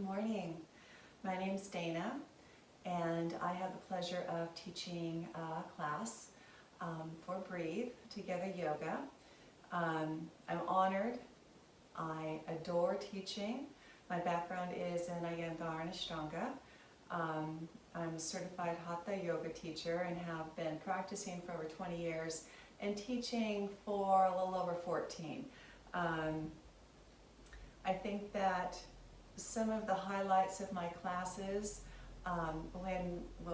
morning. My name's Dana, and I have the pleasure of teaching a class for Breathe Together Yoga. I'm honored. I adore teaching. My background is in Artichandrasana. I'm a certified Hatha yoga teacher and have been practicing for over 20 years and teaching for a little over 14. I think that some of the highlights of my classes,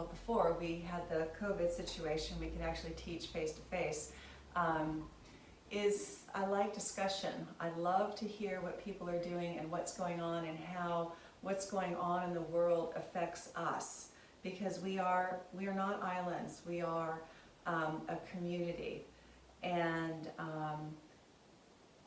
before we had the COVID situation, we could actually teach face-to-face, is I like discussion. I love to hear what people are doing and what's going on and how what's going on in the world affects us. Because we are not islands, we are a community. And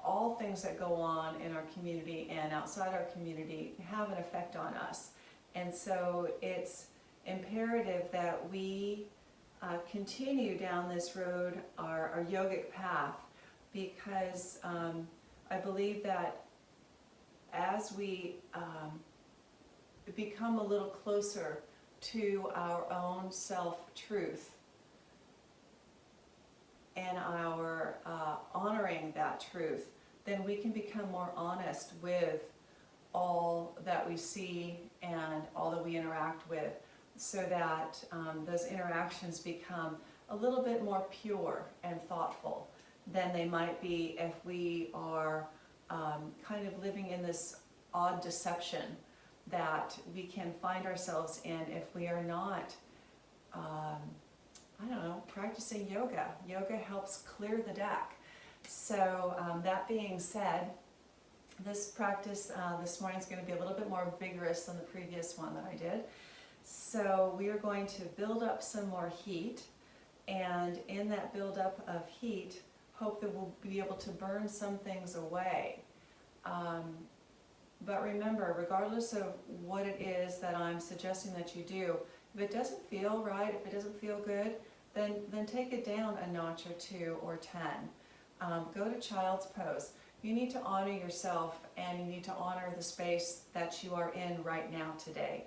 all things that go on in our community and outside our community have an effect on us. And so it's imperative that we continue down this road, our yogic path, because I believe that as we become a little closer to our own self-truth and our honoring that truth, then we can become more honest with all that we see and all that we interact with, so that those interactions become a little bit more pure and thoughtful than they might be if we are kind of living in this odd deception that we can find ourselves in if we are not practicing yoga. Yoga helps clear the deck. So that being said, this practice this morning is going to be a little bit more vigorous than the previous one that I did. So we are going to build up some more heat, and in that buildup of heat, hope that we'll be able to burn some things away. But remember, regardless of what it is that I'm suggesting that you do, if it doesn't feel right, if it doesn't feel good, then take it down a notch or 2 or 10. Go to child's pose. You need to honor yourself, and you need to honor the space that you are in right now today.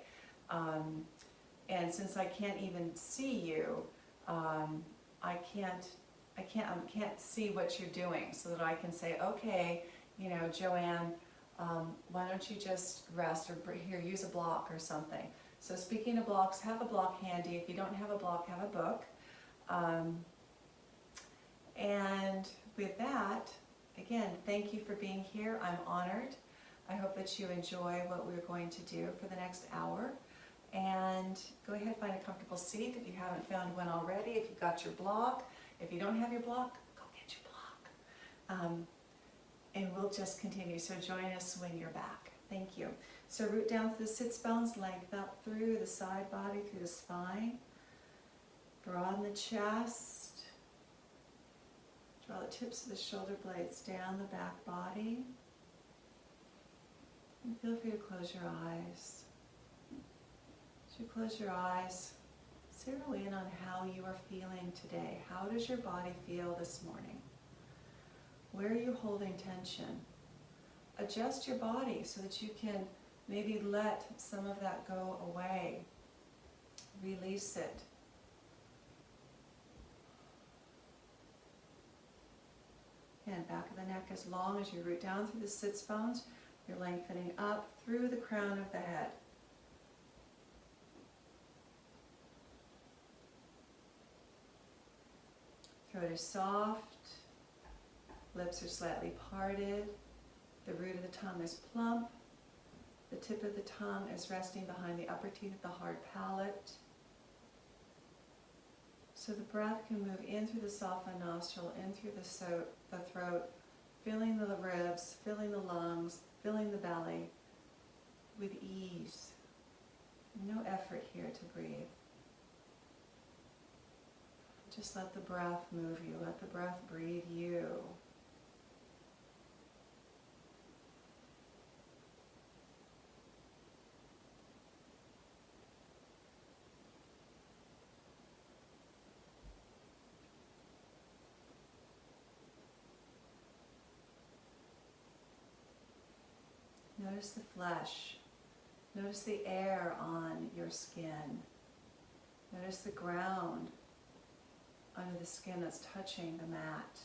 And since I can't even see you, I can't see what you're doing, so that I can say, okay, Joanne, why don't you just rest, or here, use a block or something. So speaking of blocks, have a block handy. If you don't have a block, have a book. And with that, again, thank you for being here. I'm honored. I hope that you enjoy what we're going to do for the next hour. And go ahead, find a comfortable seat if you haven't found one already. If you've got your block, if you don't have your block, go get your block. And we'll just continue. So join us when you're back. Thank you. So root down through the sits bones, length up through the side body, through the spine. Broaden the chest. Draw the tips of the shoulder blades down the back body. And feel free to close your eyes. As you close your eyes, zero in on how you are feeling today. How does your body feel this morning? Where are you holding tension? Adjust your body so that you can maybe let some of that go away. Release it. And back of the neck, as long as you root down through the sits bones, you're lengthening up through the crown of the head. Throat is soft, lips are slightly parted, the root of the tongue is plump, the tip of the tongue is resting behind the upper teeth of the hard palate. So the breath can move in through the soft nostril, in through the throat, filling the ribs, filling the lungs, filling the belly with ease. No effort here to breathe. Just let the breath move you. Let the breath breathe you. Notice the flesh. Notice the air on your skin. Notice the ground under the skin that's touching the mat.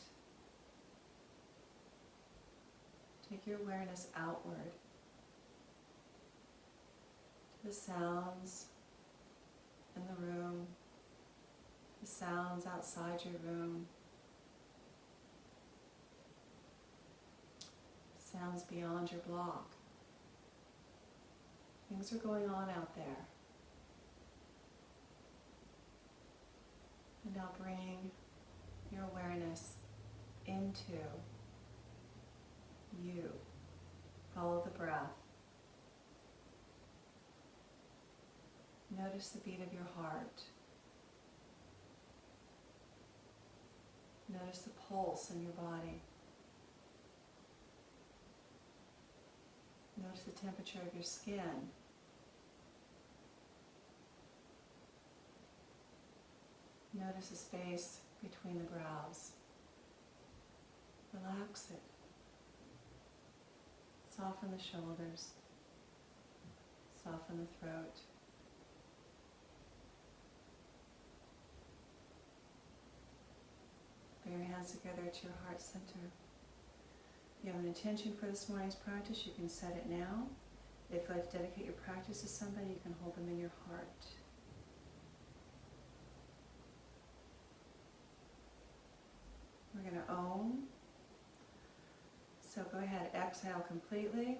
Take your awareness outward to the sounds in the room, the sounds outside your room, sounds beyond your block. Things are going on out there. And now bring your awareness into you. Follow the breath. Notice the beat of your heart. Notice the pulse in your body. Notice the temperature of your skin. Notice the space between the brows. Relax it. Soften the shoulders. Soften the throat. Bring your hands together at your heart center. If you have an intention for this morning's practice, you can set it now. If you'd like to dedicate your practice to somebody, you can hold them in your heart. We're going to Om. So go ahead, exhale completely.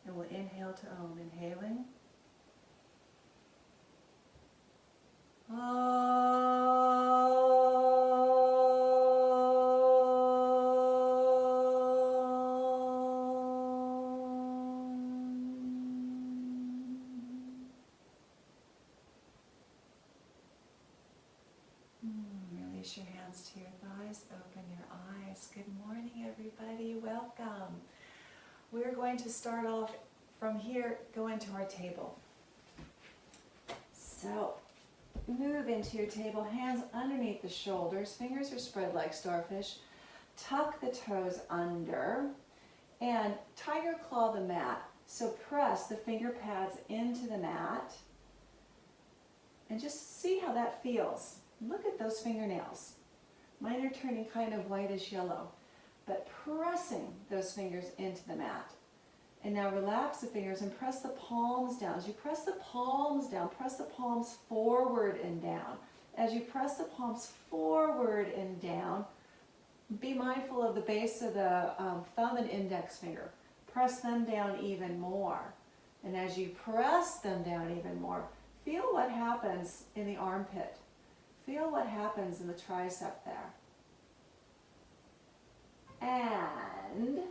And we'll inhale to Om. Inhaling. Release your hands to your thighs, open your eyes. Good morning, everybody. Welcome. We're going to start off from here, go into our table. So, move into your table, hands underneath the shoulders, fingers are spread like starfish. Tuck the toes under and tiger claw the mat. So press the finger pads into the mat and just see how that feels. Look at those fingernails. Mine are turning kind of whitish yellow, but pressing those fingers into the mat. And now relax the fingers and press the palms down. As you press the palms down, press the palms forward and down. As you press the palms forward and down, be mindful of the base of the thumb and index finger. Press them down even more. And as you press them down even more, feel what happens in the armpit. Feel what happens in the tricep there. And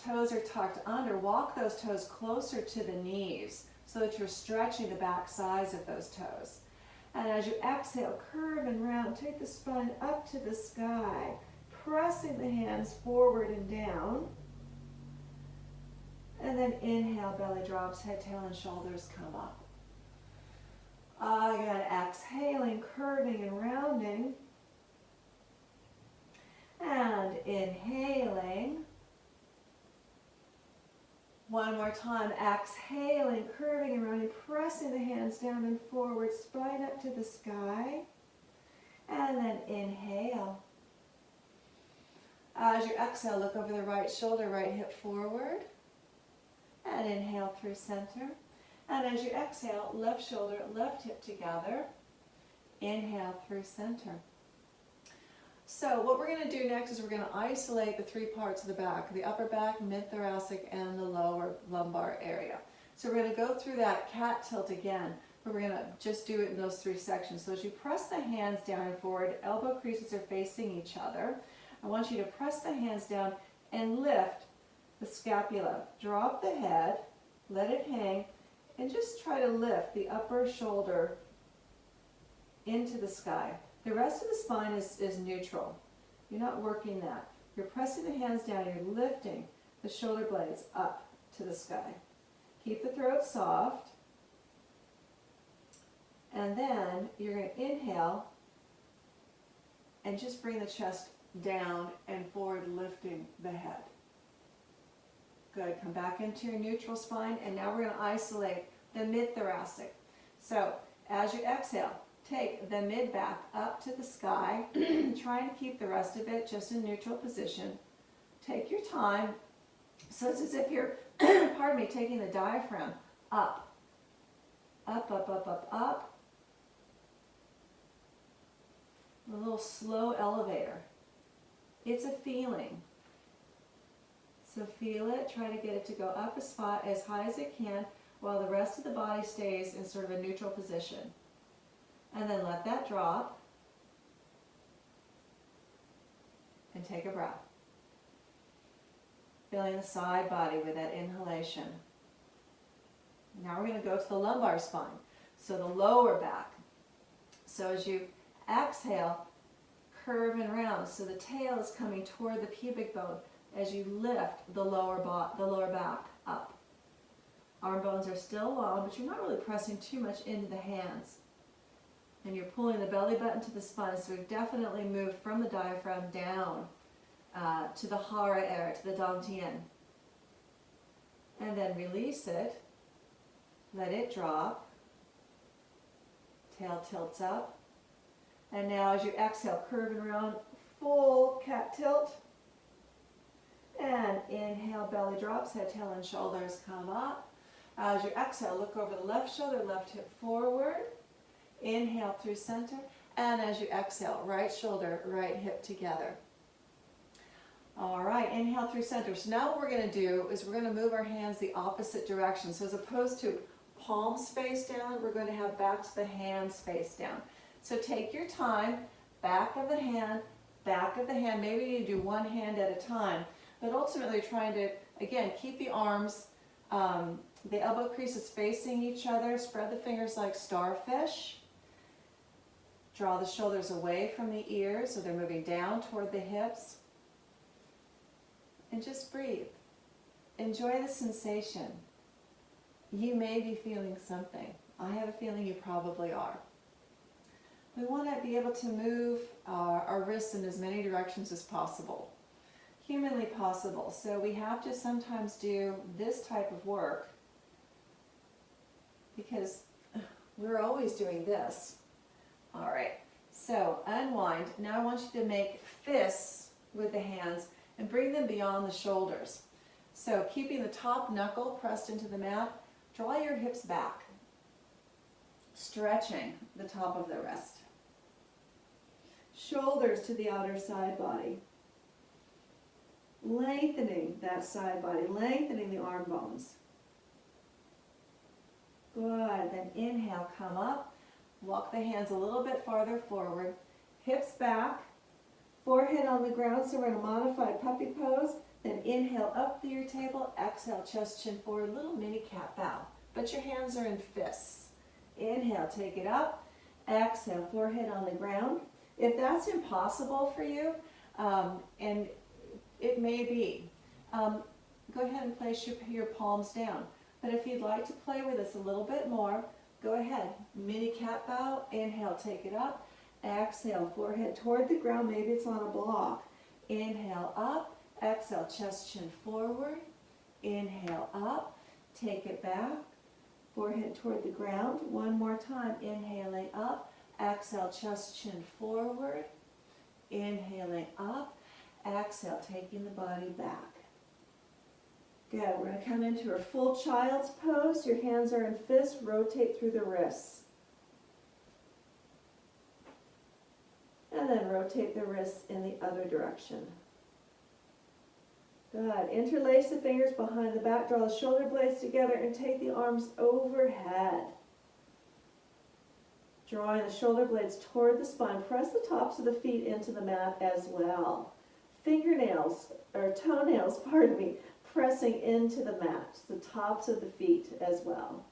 toes are tucked under. Walk those toes closer to the knees so that you're stretching the back sides of those toes. And as you exhale, curve and round, take the spine up to the sky, pressing the hands forward and down. And then inhale, belly drops, head, tail, and shoulders come up. Again, exhaling, curving and rounding. And inhaling. One more time, exhaling, curving and rounding, pressing the hands down and forward, spine up to the sky. And then inhale. As you exhale, look over the right shoulder, right hip forward. And inhale through center. And as you exhale, left shoulder, left hip together. Inhale through center. So what we're going to do next is we're going to isolate the three parts of the back, the upper back, mid-thoracic, and the lower lumbar area. So we're going to go through that cat tilt again, but we're going to just do it in those three sections. So as you press the hands down and forward, elbow creases are facing each other. I want you to press the hands down and lift the scapula. Drop the head, let it hang, and just try to lift the upper shoulder into the sky. The rest of the spine is neutral. You're not working that. You're pressing the hands down, you're lifting the shoulder blades up to the sky. Keep the throat soft. And then you're going to inhale and just bring the chest down and forward, lifting the head. Good, come back into your neutral spine, and now we're going to isolate the mid-thoracic. So as you exhale, take the mid back up to the sky, trying to keep the rest of it just in neutral position. Take your time. So it's as if you're, pardon me, taking the diaphragm up. Up, up, up, up, up. A little slow elevator. It's a feeling. So feel it, try to get it to go up as high as it can while the rest of the body stays in sort of a neutral position. And then let that drop and take a breath. Feeling the side body with that inhalation. Now we're going to go to the lumbar spine, so the lower back. So as you exhale, curve and round, so the tail is coming toward the pubic bone as you lift the lower back up. Arm bones are still long, but you're not really pressing too much into the hands. And you're pulling the belly button to the spine, so we've definitely moved from the diaphragm down to the hara area, to the dantian. And then release it, let it drop, tail tilts up. And now as you exhale, curve and round, full cat tilt. And inhale, belly drops, head, tail, and shoulders come up. As you exhale, look over the left shoulder, left hip forward. Inhale through center. And as you exhale, right shoulder, right hip together. All right, inhale through center. So now what we're going to do is we're going to move our hands the opposite direction. So as opposed to palms face down, we're going to have backs of the hands face down. So take your time, back of the hand, maybe you do one hand at a time, but ultimately trying to, again, keep the arms, the elbow creases facing each other, spread the fingers like starfish, draw the shoulders away from the ears so they're moving down toward the hips, and just breathe. Enjoy the sensation. You may be feeling something. I have a feeling you probably are. We want to be able to move our wrists in as many directions as possible, humanly possible. So we have to sometimes do this type of work because we're always doing this. All right, so unwind. Now I want you to make fists with the hands and bring them beyond the shoulders. So keeping the top knuckle pressed into the mat, draw your hips back, stretching the top of the wrist. Shoulders to the outer side body. Lengthening that side body, lengthening the arm bones. Good, then inhale, come up. Walk the hands a little bit farther forward. Hips back, forehead on the ground, so we're in a modified puppy pose. Then inhale up through your table, exhale, chest, chin forward, little mini cat bow. But your hands are in fists. Inhale, take it up. Exhale, forehead on the ground. If that's impossible for you, and it may be, go ahead and place your palms down. But if you'd like to play with this a little bit more, go ahead. Mini cat bow, inhale, take it up. Exhale, forehead toward the ground, maybe it's on a block. Inhale up, exhale, chest, chin forward. Inhale up, take it back, forehead toward the ground. One more time, inhaling up. Exhale, chest, chin forward. Inhaling up. Exhale, taking the body back. Good. We're going to come into our full child's pose. Your hands are in fists. Rotate through the wrists. And then rotate the wrists in the other direction. Good. Interlace the fingers behind the back. Draw the shoulder blades together and take the arms overhead. Drawing the shoulder blades toward the spine. Press the tops of the feet into the mat as well. Fingernails, or toenails, pardon me, pressing into the mat, the tops of the feet as well.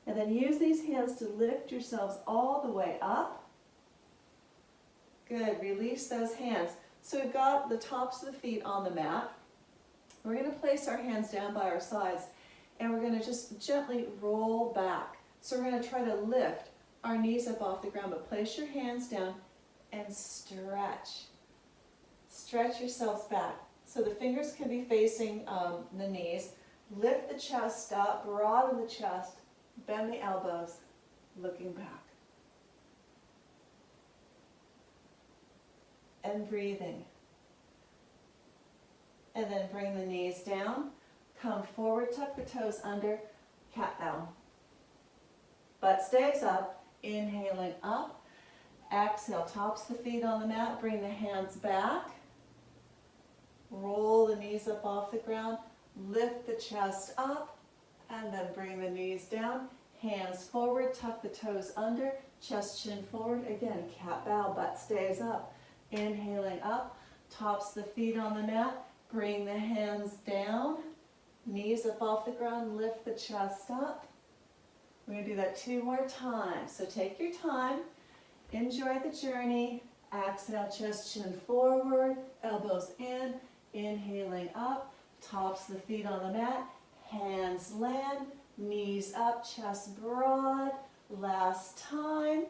And then use these hands to lift yourselves all the way up. Good. Release those hands. So we've got the tops of the feet on the mat. We're going to place our hands down by our sides, and we're going to just gently roll back. So we're going to try to lift our knees up off the ground, but place your hands down and stretch. Stretch yourselves back. So the fingers can be facing the knees. Lift the chest up, broaden the chest, bend the elbows, looking back. And breathing. And then bring the knees down. Come forward, tuck the toes under, cat bow. Butt stays up, inhaling up. Exhale, tops the feet on the mat, bring the hands back. Roll the knees up off the ground, lift the chest up, and then bring the knees down. Hands forward, tuck the toes under, chest chin forward. Again, cat bow, butt stays up. Inhaling up, tops the feet on the mat, bring the hands down, knees up off the ground, lift the chest up. We're going to do that 2 more times. So take your time, enjoy the journey. Exhale, chest chin forward, elbows in, inhaling up, tops the feet on the mat, hands land, knees up, chest broad. Last time,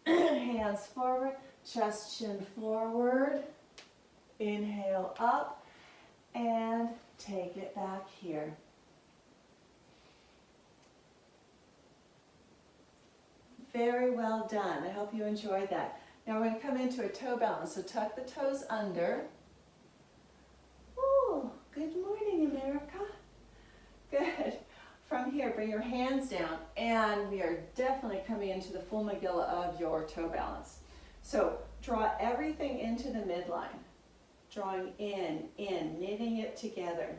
hands forward, chest chin forward, inhale up, and take it back here. Very well done. I hope you enjoyed that. Now we're going to come into a toe balance. So tuck the toes under. Ooh, good morning, America. Good. From here, bring your hands down, and we are definitely coming into the full Megillah of your toe balance. So draw everything into the midline. Drawing in, knitting it together,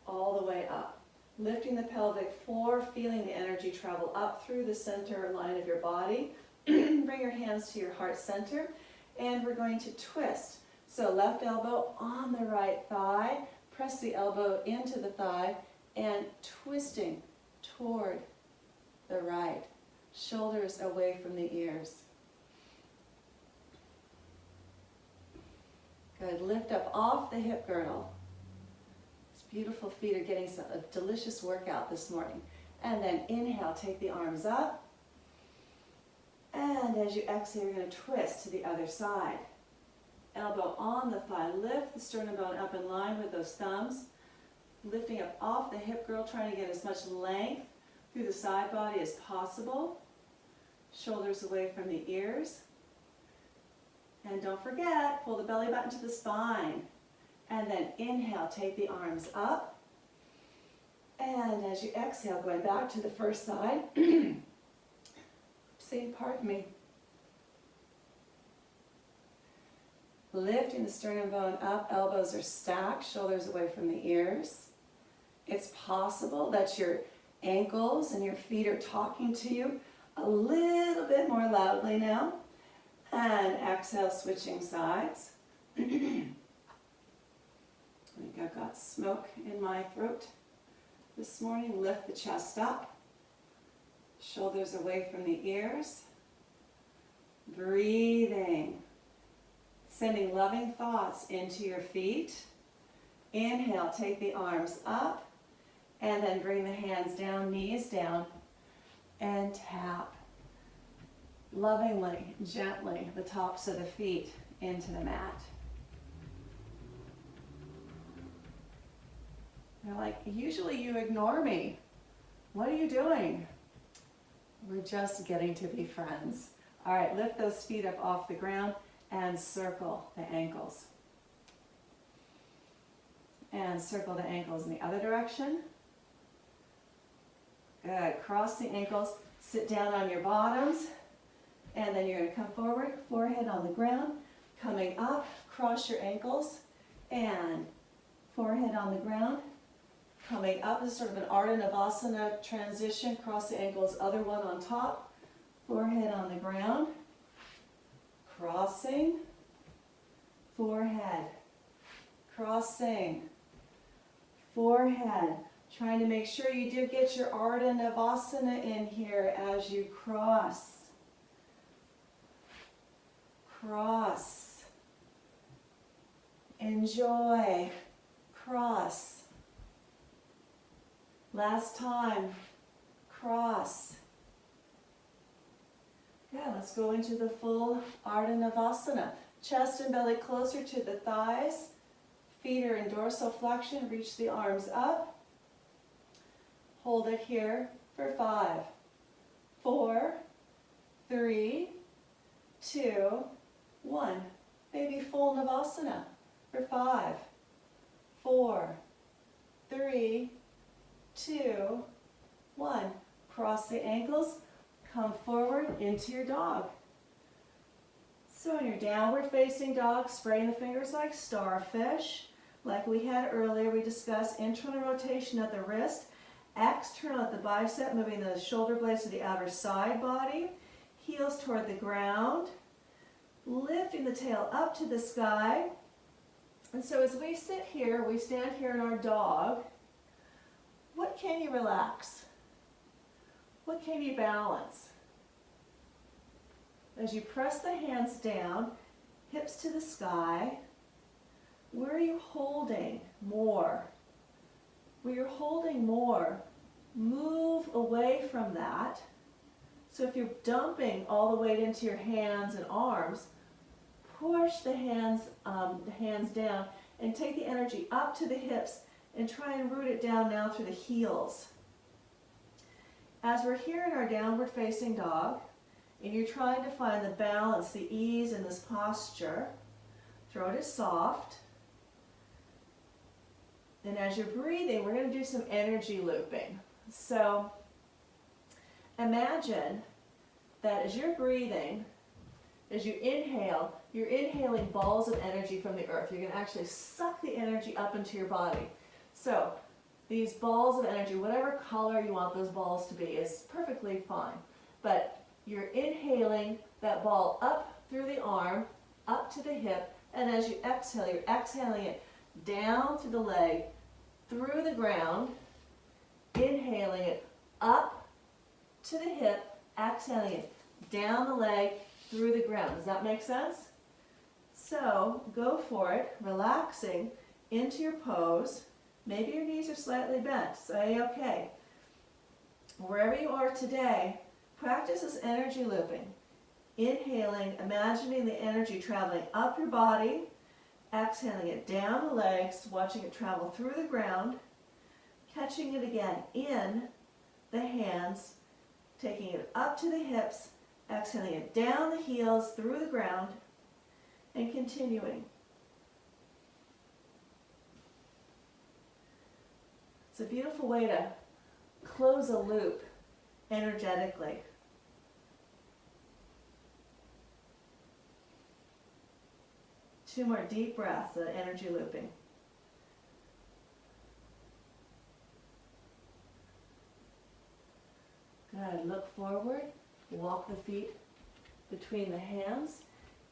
all the way up. Lifting the pelvic floor, feeling the energy travel up through the center line of your body. Bring your hands to your heart center, and we're going to twist. So left elbow on the right thigh, press the elbow into the thigh, and twisting toward the right. Shoulders away from the ears. Good. Lift up off the hip girdle. These beautiful feet are getting a delicious workout this morning. And then inhale, take the arms up. And as you exhale, you're going to twist to the other side. Elbow on the thigh. Lift the sternum bone up in line with those thumbs. Lifting up off the hip girdle, trying to get as much length through the side body as possible. Shoulders away from the ears. And don't forget, pull the belly button to the spine. And then inhale, take the arms up. And as you exhale, going back to the first side. Pardon me. Lifting the sternum bone up, elbows are stacked, shoulders away from the ears. It's possible that your ankles and your feet are talking to you a little bit more loudly now. And exhale, switching sides. I think I've got smoke in my throat this morning. Lift the chest up. Shoulders away from the ears. Breathing. Sending loving thoughts into your feet. Inhale, take the arms up. And then bring the hands down, knees down. And tap. Lovingly, gently, the tops of the feet into the mat. They're like, usually you ignore me. What are you doing? We're just getting to be friends. All right, lift those feet up off the ground and circle the ankles. And circle the ankles in the other direction. Good. Cross the ankles. Sit down on your bottoms. And then you're going to come forward, forehead on the ground. Coming up, cross your ankles. And forehead on the ground. Coming up is sort of an Artichandrasana transition. Cross the ankles, other one on top. Forehead on the ground. Crossing. Forehead. Crossing. Forehead. Trying to make sure you do get your Artichandrasana in here as you cross. Cross. Enjoy. Cross. Last time. Cross. Good. Let's go into the full Artichandrasana. Chest and belly closer to the thighs. Feet are in dorsal flexion. Reach the arms up. Hold it here for 5, 4, 3, 2, 1. Maybe full Navasana for 5, 4, 3, 2, 1. Cross the ankles. Come forward into your dog. So in your downward facing dog, spraying the fingers like starfish. Like we had earlier, we discussed internal rotation at the wrist, external at the bicep, moving the shoulder blades to the outer side body, heels toward the ground, lifting the tail up to the sky. And so as we sit here, we stand here in our dog, what can you relax? What can you balance? As you press the hands down, hips to the sky, where are you holding more? Where you're holding more, move away from that. So if you're dumping all the weight into your hands and arms, push the hands down and take the energy up to the hips and try and root it down now through the heels. As we're here in our downward facing dog, and you're trying to find the balance, the ease in this posture, throat is soft. And as you're breathing, we're going to do some energy looping. So imagine that as you're breathing, as you inhale, you're inhaling balls of energy from the earth. You're going to actually suck the energy up into your body. So these balls of energy, whatever color you want those balls to be, is perfectly fine. But you're inhaling that ball up through the arm, up to the hip, and as you exhale, you're exhaling it down through the leg, through the ground, inhaling it up to the hip, exhaling it down the leg, through the ground. Does that make sense? So go for it, relaxing into your pose. Maybe your knees are slightly bent. Say okay. Wherever you are today, practice this energy looping. Inhaling, imagining the energy traveling up your body, exhaling it down the legs, watching it travel through the ground, catching it again in the hands, taking it up to the hips, exhaling it down the heels, through the ground, and continuing. It's a beautiful way to close a loop energetically. Two more deep breaths of energy looping. Good. Look forward. Walk the feet between the hands.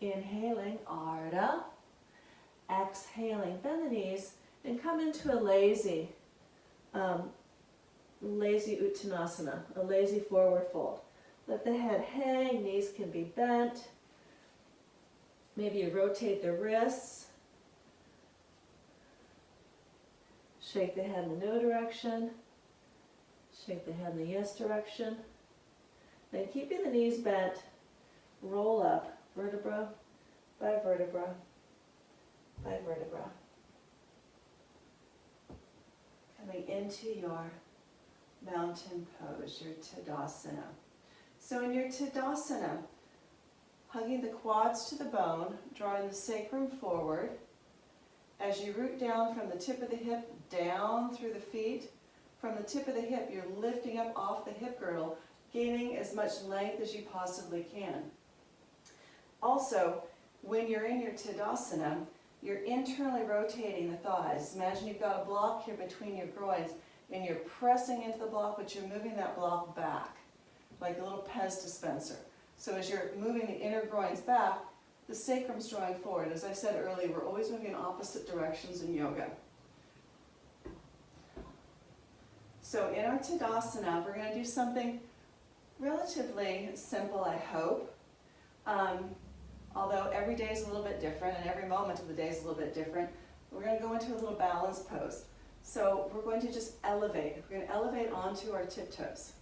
Inhaling, Ardha. Exhaling, bend the knees and come into a lazy Uttanasana, a lazy forward fold. Let the head hang, knees can be bent. Maybe you rotate the wrists. Shake the head in the no direction. Shake the head in the yes direction. Then keeping the knees bent, roll up vertebra by vertebra by vertebra. Coming into your mountain pose, your Tadasana. So in your Tadasana, hugging the quads to the bone, drawing the sacrum forward. As you root down from the tip of the hip down through the feet, from the tip of the hip, you're lifting up off the hip girdle, gaining as much length as you possibly can. Also, when you're in your Tadasana, you're internally rotating the thighs. Imagine you've got a block here between your groins, and you're pressing into the block, but you're moving that block back, like a little Pez dispenser. So as you're moving the inner groins back, the sacrum's drawing forward. As I said earlier, we're always moving in opposite directions in yoga. So in our Tadasana, we're going to do something relatively simple, I hope. Although every day is a little bit different, and every moment of the day is a little bit different, we're going to go into a little balance pose. So we're going to just elevate. We're going to elevate onto our tiptoes.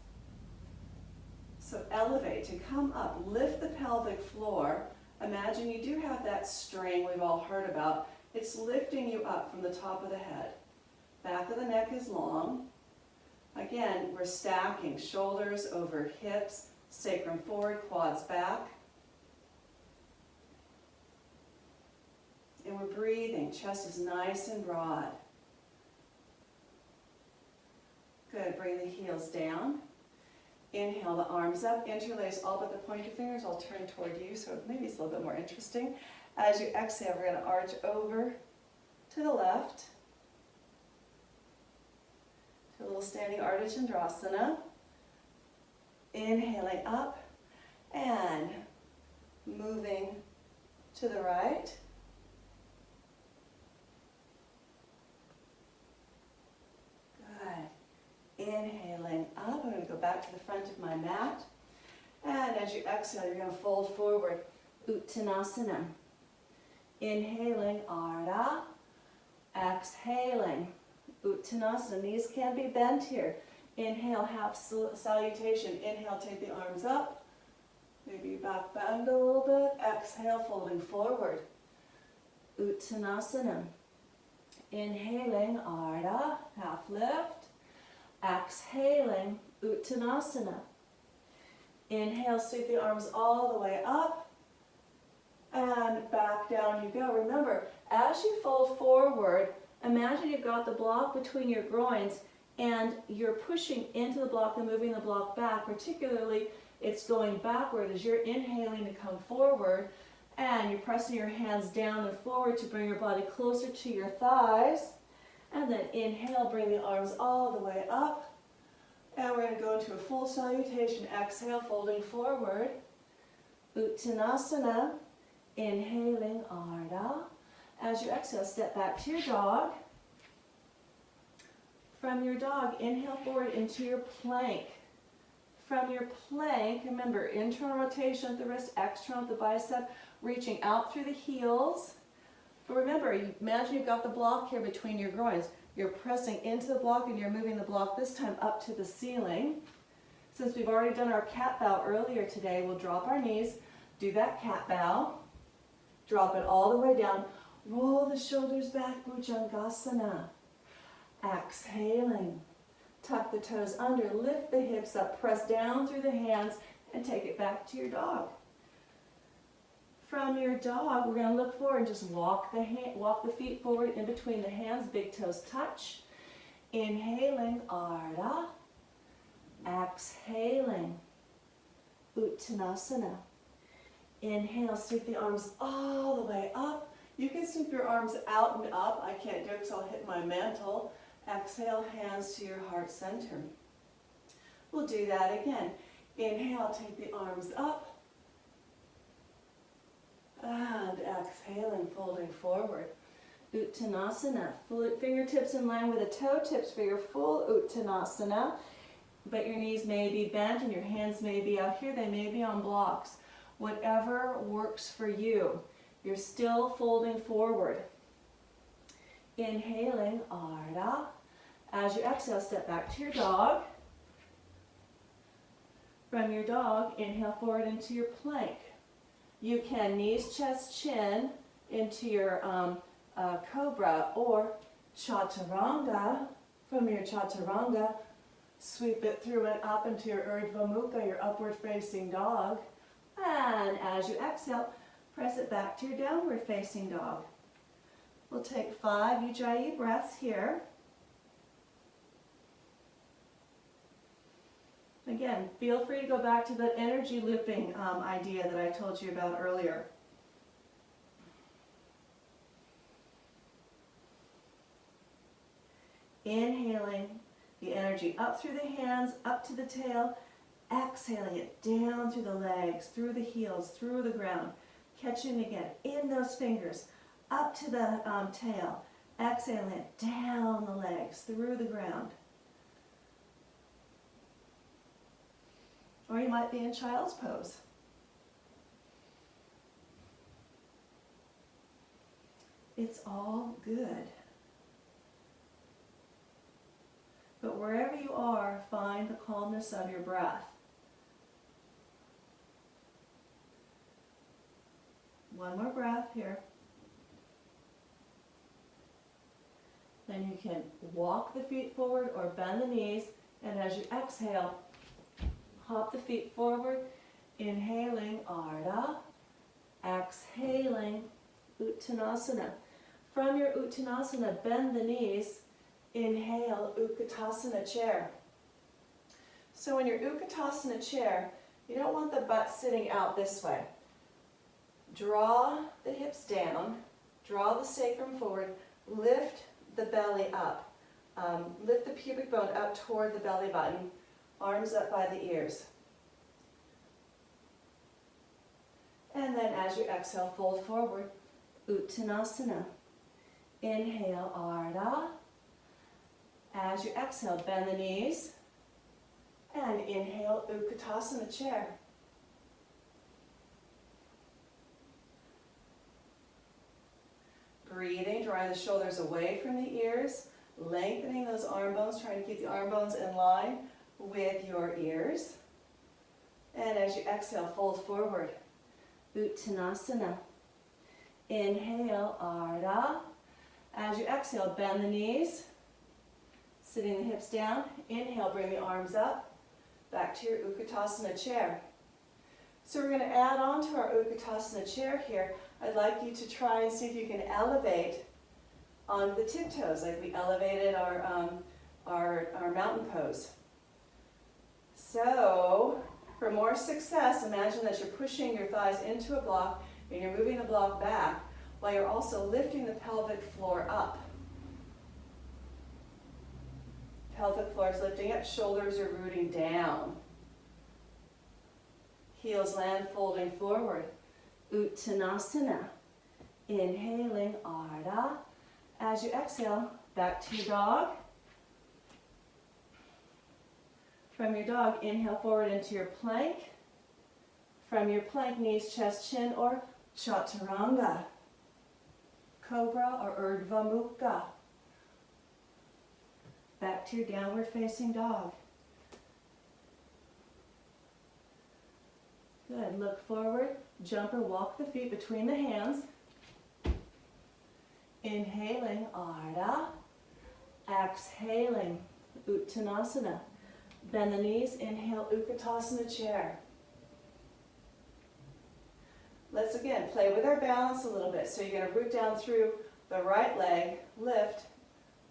So elevate to come up, lift the pelvic floor Imagine you do have that string we've all heard about. It's lifting you up from the top of the head. Back of the neck is long. Again, we're stacking shoulders over hips, sacrum forward, quads back. And we're breathing. Chest is nice and broad. Good. Bring the heels down. Inhale the arms up. Interlace all but the pointer fingers. I'll turn toward you so maybe it's a little bit more interesting. As you exhale, we're going to arch over to the left. To a little standing Artichandrasana. Inhaling up and moving to the right. Inhaling up, I'm going to go back to the front of my mat. And as you exhale, you're going to fold forward, Uttanasana. Inhaling, Ardha. Exhaling, Uttanasana. Knees can be bent here. Inhale, half salutation. Inhale, take the arms up. Maybe back bend a little bit. Exhale, folding forward, Uttanasana. Inhaling, Ardha. Half lift. Exhaling, Uttanasana. Inhale, sweep the arms all the way up and back down you go. Remember, as you fold forward, imagine you've got the block between your groins and you're pushing into the block and moving the block back. Particularly, it's going backward as you're inhaling to come forward and you're pressing your hands down and forward to bring your body closer to your thighs. And then inhale, bring the arms all the way up. And we're going to go into a full salutation. Exhale, folding forward. Uttanasana. Inhaling, Ardha. As you exhale, step back to your dog. From your dog, inhale forward into your plank. From your plank, remember, internal rotation at the wrist, external at the bicep, reaching out through the heels. But remember, imagine you've got the block here between your groins. You're pressing into the block and you're moving the block this time up to the ceiling. Since we've already done our cat bow earlier today, we'll drop our knees, do that cat bow, drop it all the way down, roll the shoulders back, Bhujangasana. Exhaling, tuck the toes under, lift the hips up, press down through the hands, and take it back to your dog. From your dog, we're going to look forward and just walk the feet forward in between the hands, big toes touch. Inhaling, Ardha. Exhaling, Uttanasana. Inhale, sweep the arms all the way up. You can sweep your arms out and up. I can't do it because I'll hit my mantle. Exhale, hands to your heart center. We'll do that again. Inhale, take the arms up. And exhaling, folding forward. Uttanasana. Fingertips in line with the toe tips for your full Uttanasana. But your knees may be bent and your hands may be out here. They may be on blocks. Whatever works for you. You're still folding forward. Inhaling, Ardha. As you exhale, step back to your dog. From your dog, inhale forward into your plank. You can knees, chest, chin into your cobra or chaturanga. From your chaturanga, sweep it through and up into your urdhva mukha, your upward facing dog. And as you exhale, press it back to your downward facing dog. We'll take 5 Ujjayi breaths here. Again, feel free to go back to the energy looping idea that I told you about earlier. Inhaling the energy up through the hands, up to the tail. Exhaling it down through the legs, through the heels, through the ground. Catching again in those fingers, up to the tail. Exhaling it down the legs, through the ground. Or you might be in child's pose. It's all good. But wherever you are, find the calmness of your breath. One more breath here. Then you can walk the feet forward or bend the knees, and as you exhale, hop the feet forward, inhaling Ardha, exhaling Uttanasana. From your Uttanasana, bend the knees, inhale Utkatasana chair. So in your Utkatasana chair, you don't want the butt sitting out this way. Draw the hips down, draw the sacrum forward, lift the belly up. Lift the pubic bone up toward the belly button, arms up by the ears. And then as you exhale, fold forward, Uttanasana. Inhale, Ardha. As you exhale, bend the knees. And inhale, Utkatasana chair. Breathing, drawing the shoulders away from the ears, lengthening those arm bones, trying to keep the arm bones in line with your ears. And as you exhale, fold forward, Uttanasana. Inhale, Ardha. As you exhale, bend the knees, sitting the hips down. Inhale, bring the arms up, back to your Utkatasana chair. So we're going to add on to our Utkatasana chair here. I'd like you to try and see if you can elevate onto the tiptoes, like we elevated our mountain pose. So, for more success, imagine that you're pushing your thighs into a block and you're moving the block back while you're also lifting the pelvic floor up. Pelvic floor is lifting up, shoulders are rooting down. Heels land folding forward. Uttanasana. Inhaling Ardha. As you exhale, back to your dog. From your dog, inhale forward into your plank. From your plank, knees, chest, chin, or chaturanga. Cobra or Urdhva Mukha. Back to your downward facing dog. Good, look forward, jump or walk the feet between the hands. Inhaling Ardha, exhaling Uttanasana. Bend the knees, inhale Utkatasana chair. Let's again play with our balance a little bit. So you're going to root down through the right leg, lift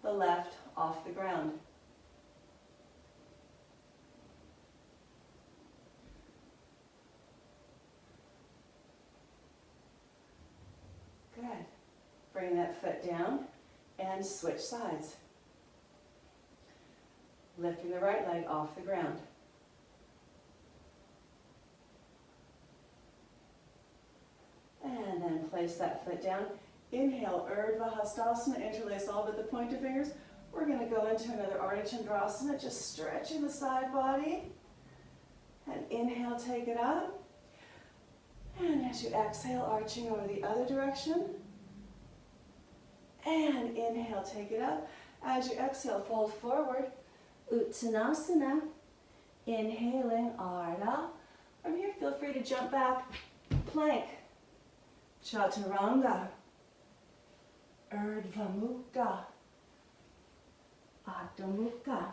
the left off the ground. Good. Bring that foot down and switch sides. Lifting the right leg off the ground. And then place that foot down. Inhale, Urdhva Hastasana, interlace all but the pointer fingers. We're going to go into another Artichandrasana, just stretching the side body. And inhale, take it up. And as you exhale, arching over the other direction. And inhale, take it up. As you exhale, fold forward. Uttanasana. Inhaling Ardha. From here, feel free to jump back. Plank. Chaturanga. Urdhva Mukha. Adho Mukha.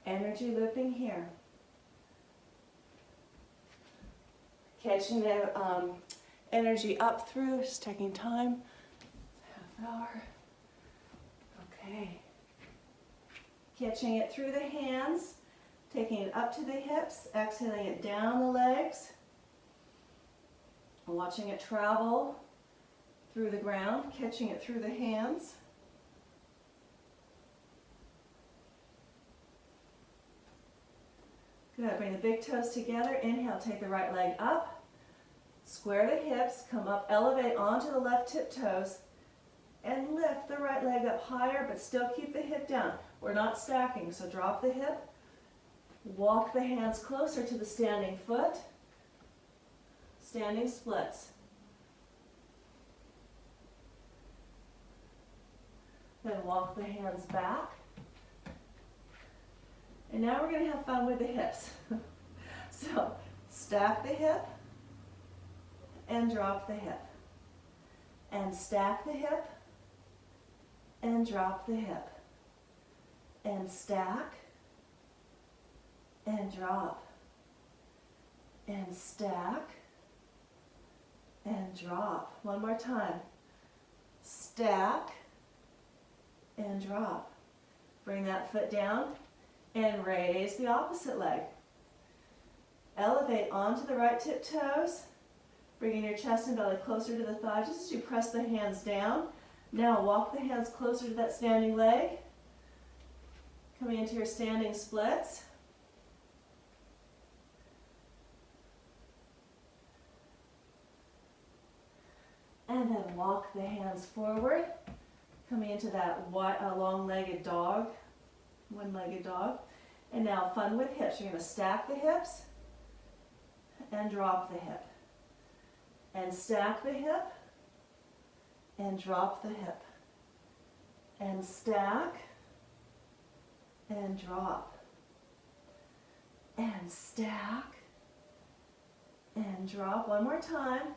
Energy looping here. Catching the energy up through, just taking time. Half hour. Okay. Catching it through the hands, taking it up to the hips, exhaling it down the legs. Watching it travel through the ground, catching it through the hands. Good, bring the big toes together. Inhale, take the right leg up. Square the hips, come up, elevate onto the left tiptoes, and lift the right leg up higher, but still keep the hip down. We're not stacking, so drop the hip. Walk the hands closer to the standing foot. Standing splits. Then walk the hands back. And now we're going to have fun with the hips. So stack the hip and drop the hip. And stack the hip and drop the hip. And stack and drop. And stack and drop. One more time. Stack and drop. Bring that foot down and raise the opposite leg. Elevate onto the right tip toes, bringing your chest and belly closer to the thigh just as you press the hands down. Now walk the hands closer to that standing leg, coming into your standing splits. And then walk the hands forward, coming into that long-legged dog, one-legged dog. And now fun with hips. You're going to stack the hips and drop the hip. And stack the hip and drop the hip. And stack and drop. And stack and drop. One more time.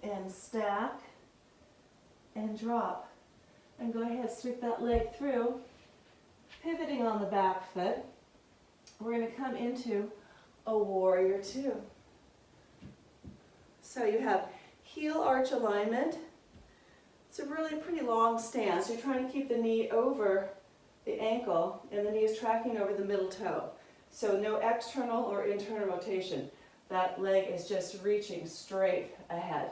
And stack and drop. And go ahead, sweep that leg through, pivoting on the back foot. We're going to come into a warrior two. So you have heel arch alignment. It's a really pretty long stance. You're trying to keep the knee over the ankle and the knee is tracking over the middle toe. So no external or internal rotation. That leg is just reaching straight ahead.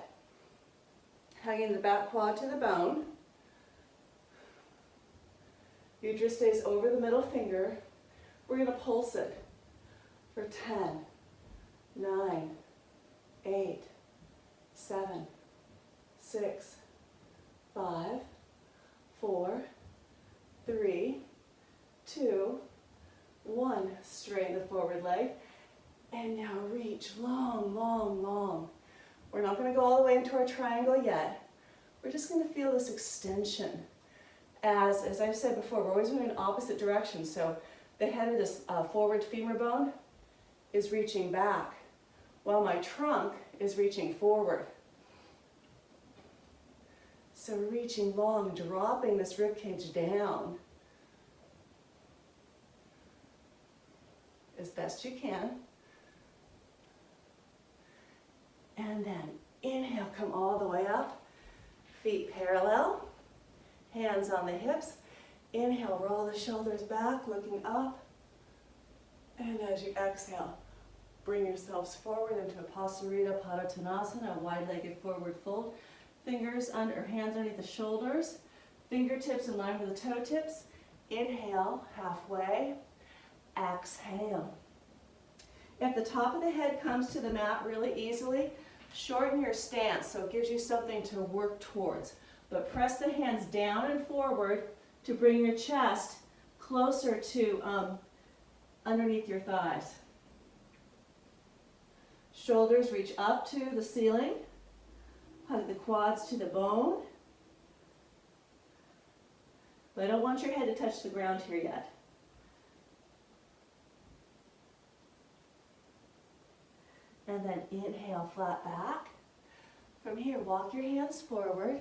Hugging the back quad to the bone. Udra stays over the middle finger. We're going to pulse it for 10, 9, 8, 7, 6, 5, 4, 3, 2, 1. Straighten the forward leg. And now reach long, long, long. We're not going to go all the way into our triangle yet. We're just going to feel this extension. As I've said before, we're always moving in opposite directions. So the head of this forward femur bone is reaching back, while my trunk is reaching forward. So reaching long, dropping this rib cage down as best you can. And then inhale, come all the way up. Feet parallel, hands on the hips. Inhale, roll the shoulders back, looking up. And as you exhale, bring yourselves forward into a Pasarita Padottanasana, a wide-legged forward fold. Fingers under, hands underneath the shoulders. Fingertips in line with the toe tips. Inhale, halfway. Exhale. If the top of the head comes to the mat really easily, shorten your stance so it gives you something to work towards. But press the hands down and forward to bring your chest closer to underneath your thighs. Shoulders reach up to the ceiling. Hug the quads to the bone. But I don't want your head to touch the ground here yet. And then inhale, flat back. From here, walk your hands forward.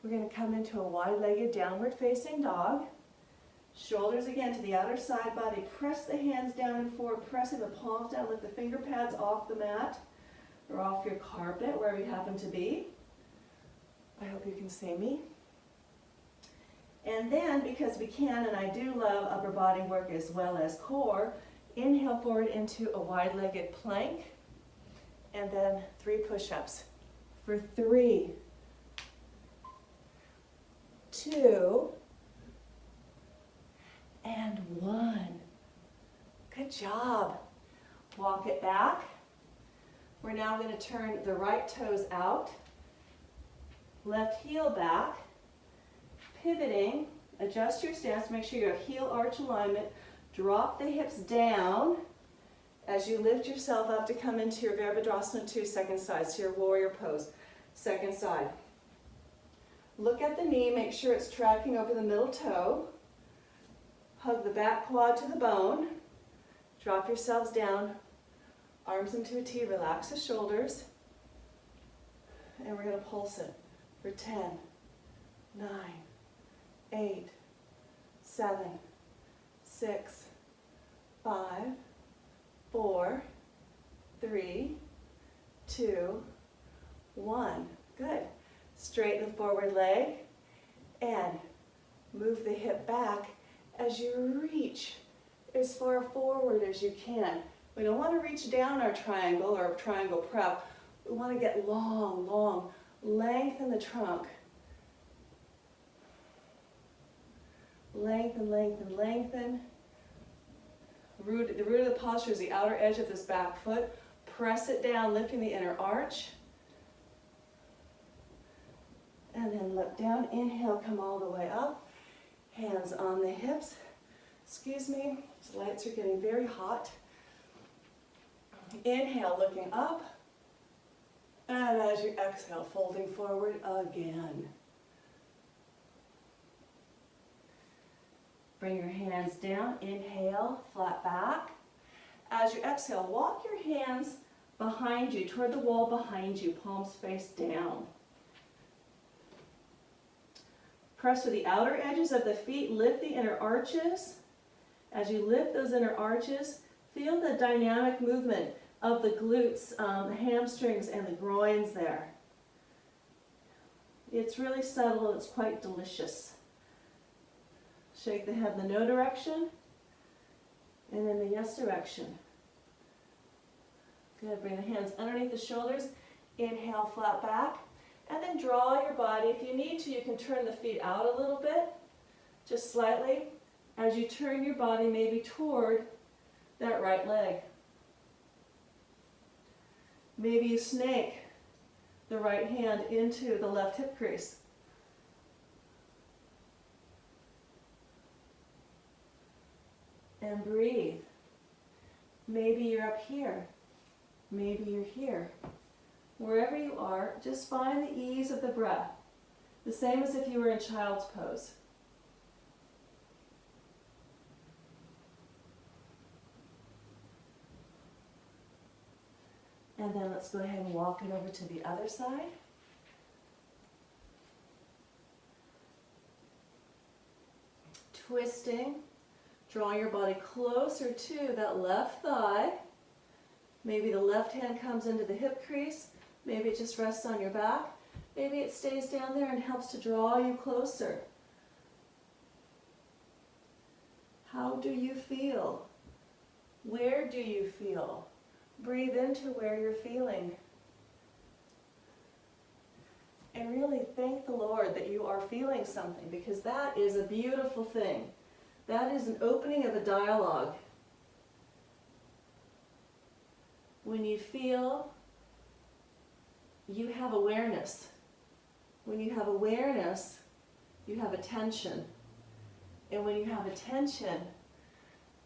We're going to come into a wide-legged downward facing dog. Shoulders again to the outer side body. Press the hands down and forward, pressing the palms down. Lift the finger pads off the mat or off your carpet, wherever you happen to be. I hope you can see me. And then, because we can, and I do love upper body work as well as core, inhale forward into a wide-legged plank, and then 3 push-ups for 3, 2, and 1. Good job. Walk it back. We're now going to turn the right toes out, left heel back, pivoting, adjust your stance, make sure you have heel arch alignment, drop the hips down as you lift yourself up to come into your Virabhadrasana 2, second side, so your warrior pose, second side. Look at the knee, make sure it's tracking over the middle toe. Hug the back quad to the bone. Drop yourselves down, arms into a T, relax the shoulders. And we're going to pulse it for 10, 9, 8, 7, 6, 5, 4, 3, 2, 1. Good. Straighten the forward leg and move the hip back as you reach as far forward as you can. We don't want to reach down our triangle or triangle prep. We want to get long, long. Lengthen the trunk. Lengthen, lengthen, lengthen. The root of the posture is the outer edge of this back foot. Press it down, lifting the inner arch. And then look down. Inhale, come all the way up. Hands on the hips. Excuse me, these lights are getting very hot. Inhale, looking up. And as you exhale, folding forward again. Bring your hands down. Inhale, flat back. As you exhale, walk your hands behind you, toward the wall behind you, palms face down. Press to the outer edges of the feet, lift the inner arches. As you lift those inner arches, feel the dynamic movement of the glutes, the hamstrings, and the groins there. It's really subtle, it's quite delicious. Shake the head in the no direction, and in the yes direction. Good, bring the hands underneath the shoulders, inhale, flat back. And then draw your body. If you need to, you can turn the feet out a little bit, just slightly, as you turn your body maybe toward that right leg. Maybe you snake the right hand into the left hip crease. And breathe. Maybe you're up here. Maybe you're here. Wherever you are, just find the ease of the breath, the same as if you were in child's pose. And then let's go ahead and walk it over to the other side. Twisting, drawing your body closer to that left thigh. Maybe the left hand comes into the hip crease. Maybe it just rests on your back. Maybe it stays down there and helps to draw you closer. How do you feel? Where do you feel? Breathe into where you're feeling. And really thank the Lord that you are feeling something, because that is a beautiful thing. That is an opening of a dialogue. When you feel, you have awareness. When you have awareness, you have attention. And when you have attention,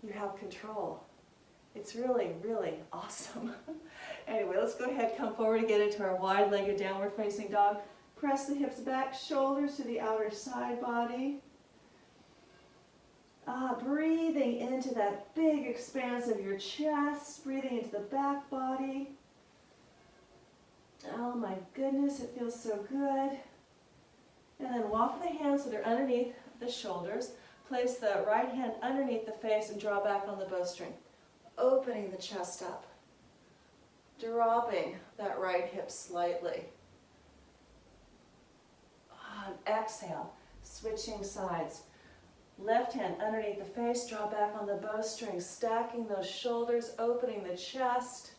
you have control. It's really, really awesome. Anyway, let's go ahead, come forward and get into our wide-legged downward facing dog. Press the hips back, shoulders to the outer side body. Breathing into that big expanse of your chest, breathing into the back body. Oh my goodness, it feels so good. And then walk the hands so they're underneath the shoulders. Place the right hand underneath the face and draw back on the bowstring. Opening the chest up. Dropping that right hip slightly. Exhale, switching sides. Left hand underneath the face, draw back on the bowstring, stacking those shoulders, opening the chest.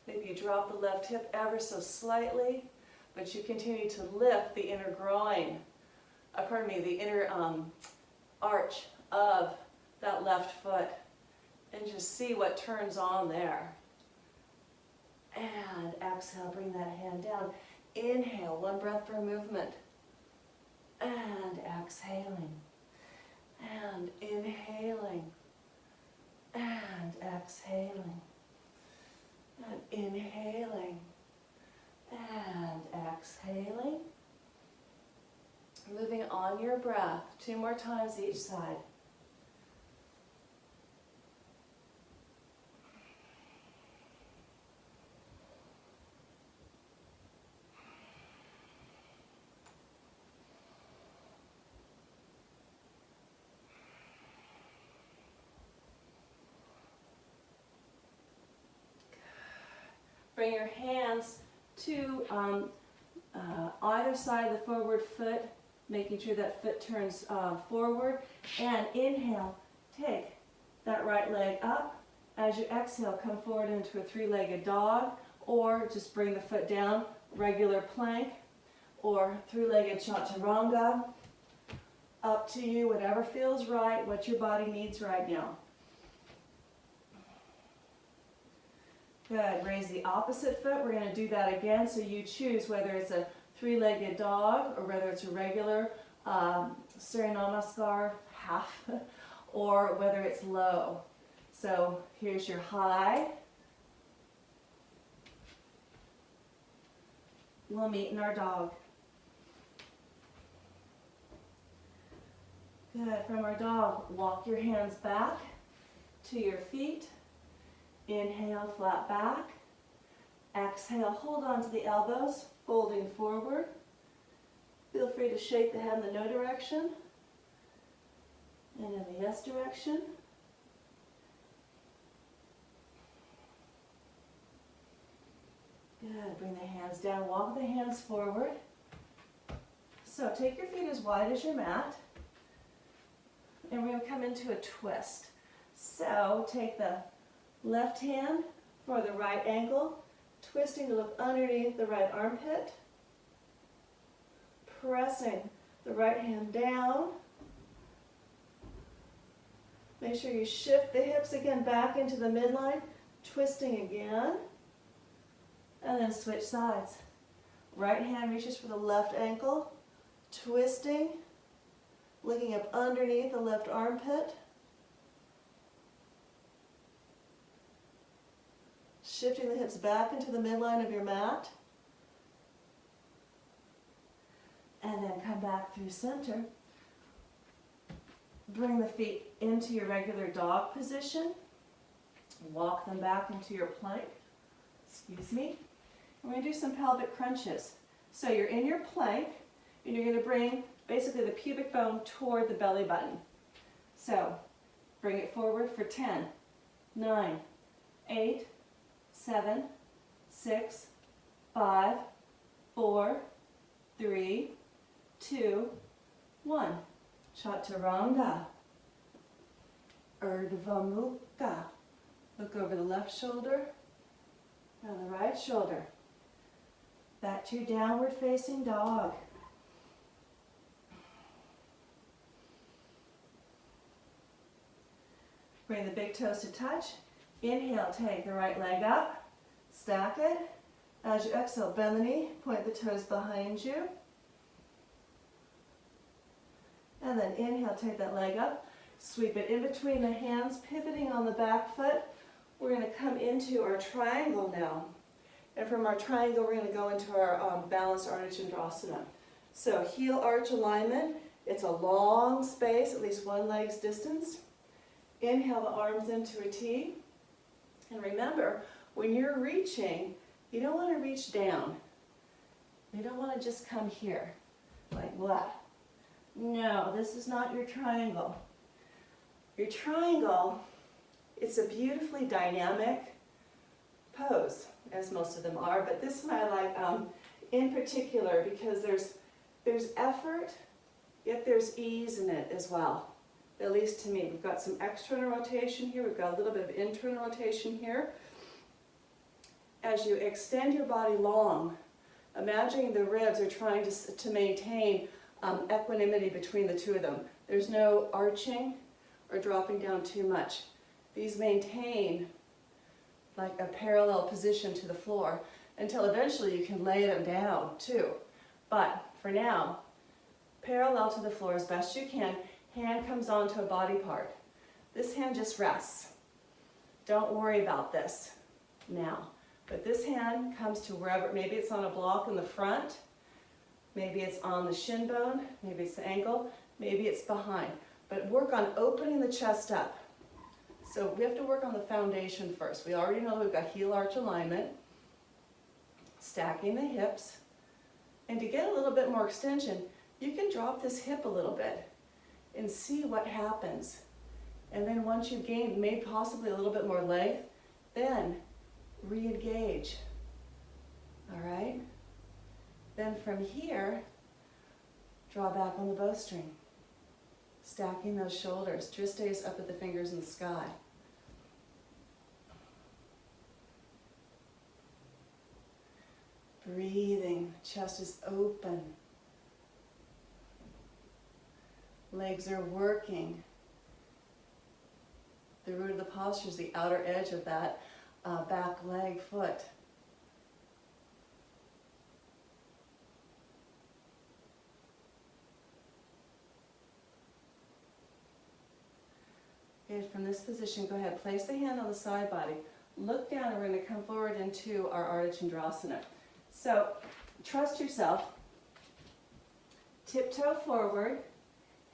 Maybe you drop the left hip ever so slightly, but you continue to lift the inner groin, the inner arch of that left foot, and just see what turns on there. And exhale, bring that hand down. Inhale, one breath per movement. And exhaling. And inhaling. And exhaling. And inhaling. And exhaling. Moving on your breath. 2 more times each side. bring your hands to either side of the forward foot, making sure that foot turns forward. And inhale, take that right leg up. As you exhale, come forward into a three-legged dog, or just bring the foot down, regular plank, or three-legged chaturanga. Up to you, whatever feels right, what your body needs right now. Good, raise the opposite foot. We're going to do that again, so you choose whether it's a three-legged dog or whether it's a regular Surya Namaskar half, or whether it's low. So here's your high. We'll meet in our dog. Good, from our dog, walk your hands back to your feet. Inhale, flat back. Exhale, hold on to the elbows, folding forward. Feel free to shake the head in the no direction and in the yes direction. Good, bring the hands down, walk the hands forward. So take your feet as wide as your mat, and we're going to come into a twist. So take the left hand for the right ankle, twisting to look underneath the right armpit, pressing the right hand down. Make sure you shift the hips again back into the midline, twisting again, and then switch sides. Right hand reaches for the left ankle, twisting, looking up underneath the left armpit, shifting the hips back into the midline of your mat, and then come back through center. Bring the feet into your regular dog position. Walk them back into your plank. Excuse me. We're going to do some pelvic crunches. So you're in your plank, and you're going to bring basically the pubic bone toward the belly button. So bring it forward for 10, 9, 8, 7, 6, 5, 4, 3, 2, 1. Chaturanga. Urdhva Mukha. Look over the left shoulder and the right shoulder. Back to your downward facing dog. Bring the big toes to touch. Inhale, take the right leg up, stack it. As you exhale, bend the knee, point the toes behind you. And then inhale, take that leg up, sweep it in between the hands, pivoting on the back foot. We're going to come into our triangle now. And from our triangle, we're going to go into our balanced Artichandrasana. So heel arch alignment. It's a long space, at least one leg's distance. Inhale the arms into a T. And remember, when you're reaching, you don't want to reach down. You don't want to just come here, like that. No, this is not your triangle. Your triangle, it's a beautifully dynamic pose, as most of them are, but this one I like in particular because there's effort, yet there's ease in it as well. At least to me. We've got some external rotation here, we've got a little bit of internal rotation here. As you extend your body long, imagining the ribs are trying to maintain equanimity between the two of them. There's no arching or dropping down too much. These maintain like a parallel position to the floor until eventually you can lay them down too. But for now, parallel to the floor as best you can. Hand comes onto a body part. This hand just rests. Don't worry about this now. But this hand comes to wherever, maybe it's on a block in the front, maybe it's on the shin bone, maybe it's the ankle, maybe it's behind. But work on opening the chest up. So we have to work on the foundation first. We already know we've got heel arch alignment, stacking the hips, and to get a little bit more extension, you can drop this hip a little bit and see what happens. And then once you've gained maybe possibly a little bit more length, then re-engage All right? Then from here, draw back on the bowstring. Stacking those shoulders. Twist stays up at the fingers in the sky. Breathing, chest is open. Legs are working. The root of the posture is the outer edge of that back leg, foot. Okay, from this position, go ahead, place the hand on the side body. Look down and we're going to come forward into our Artichandrasana. So, trust yourself. Tiptoe forward,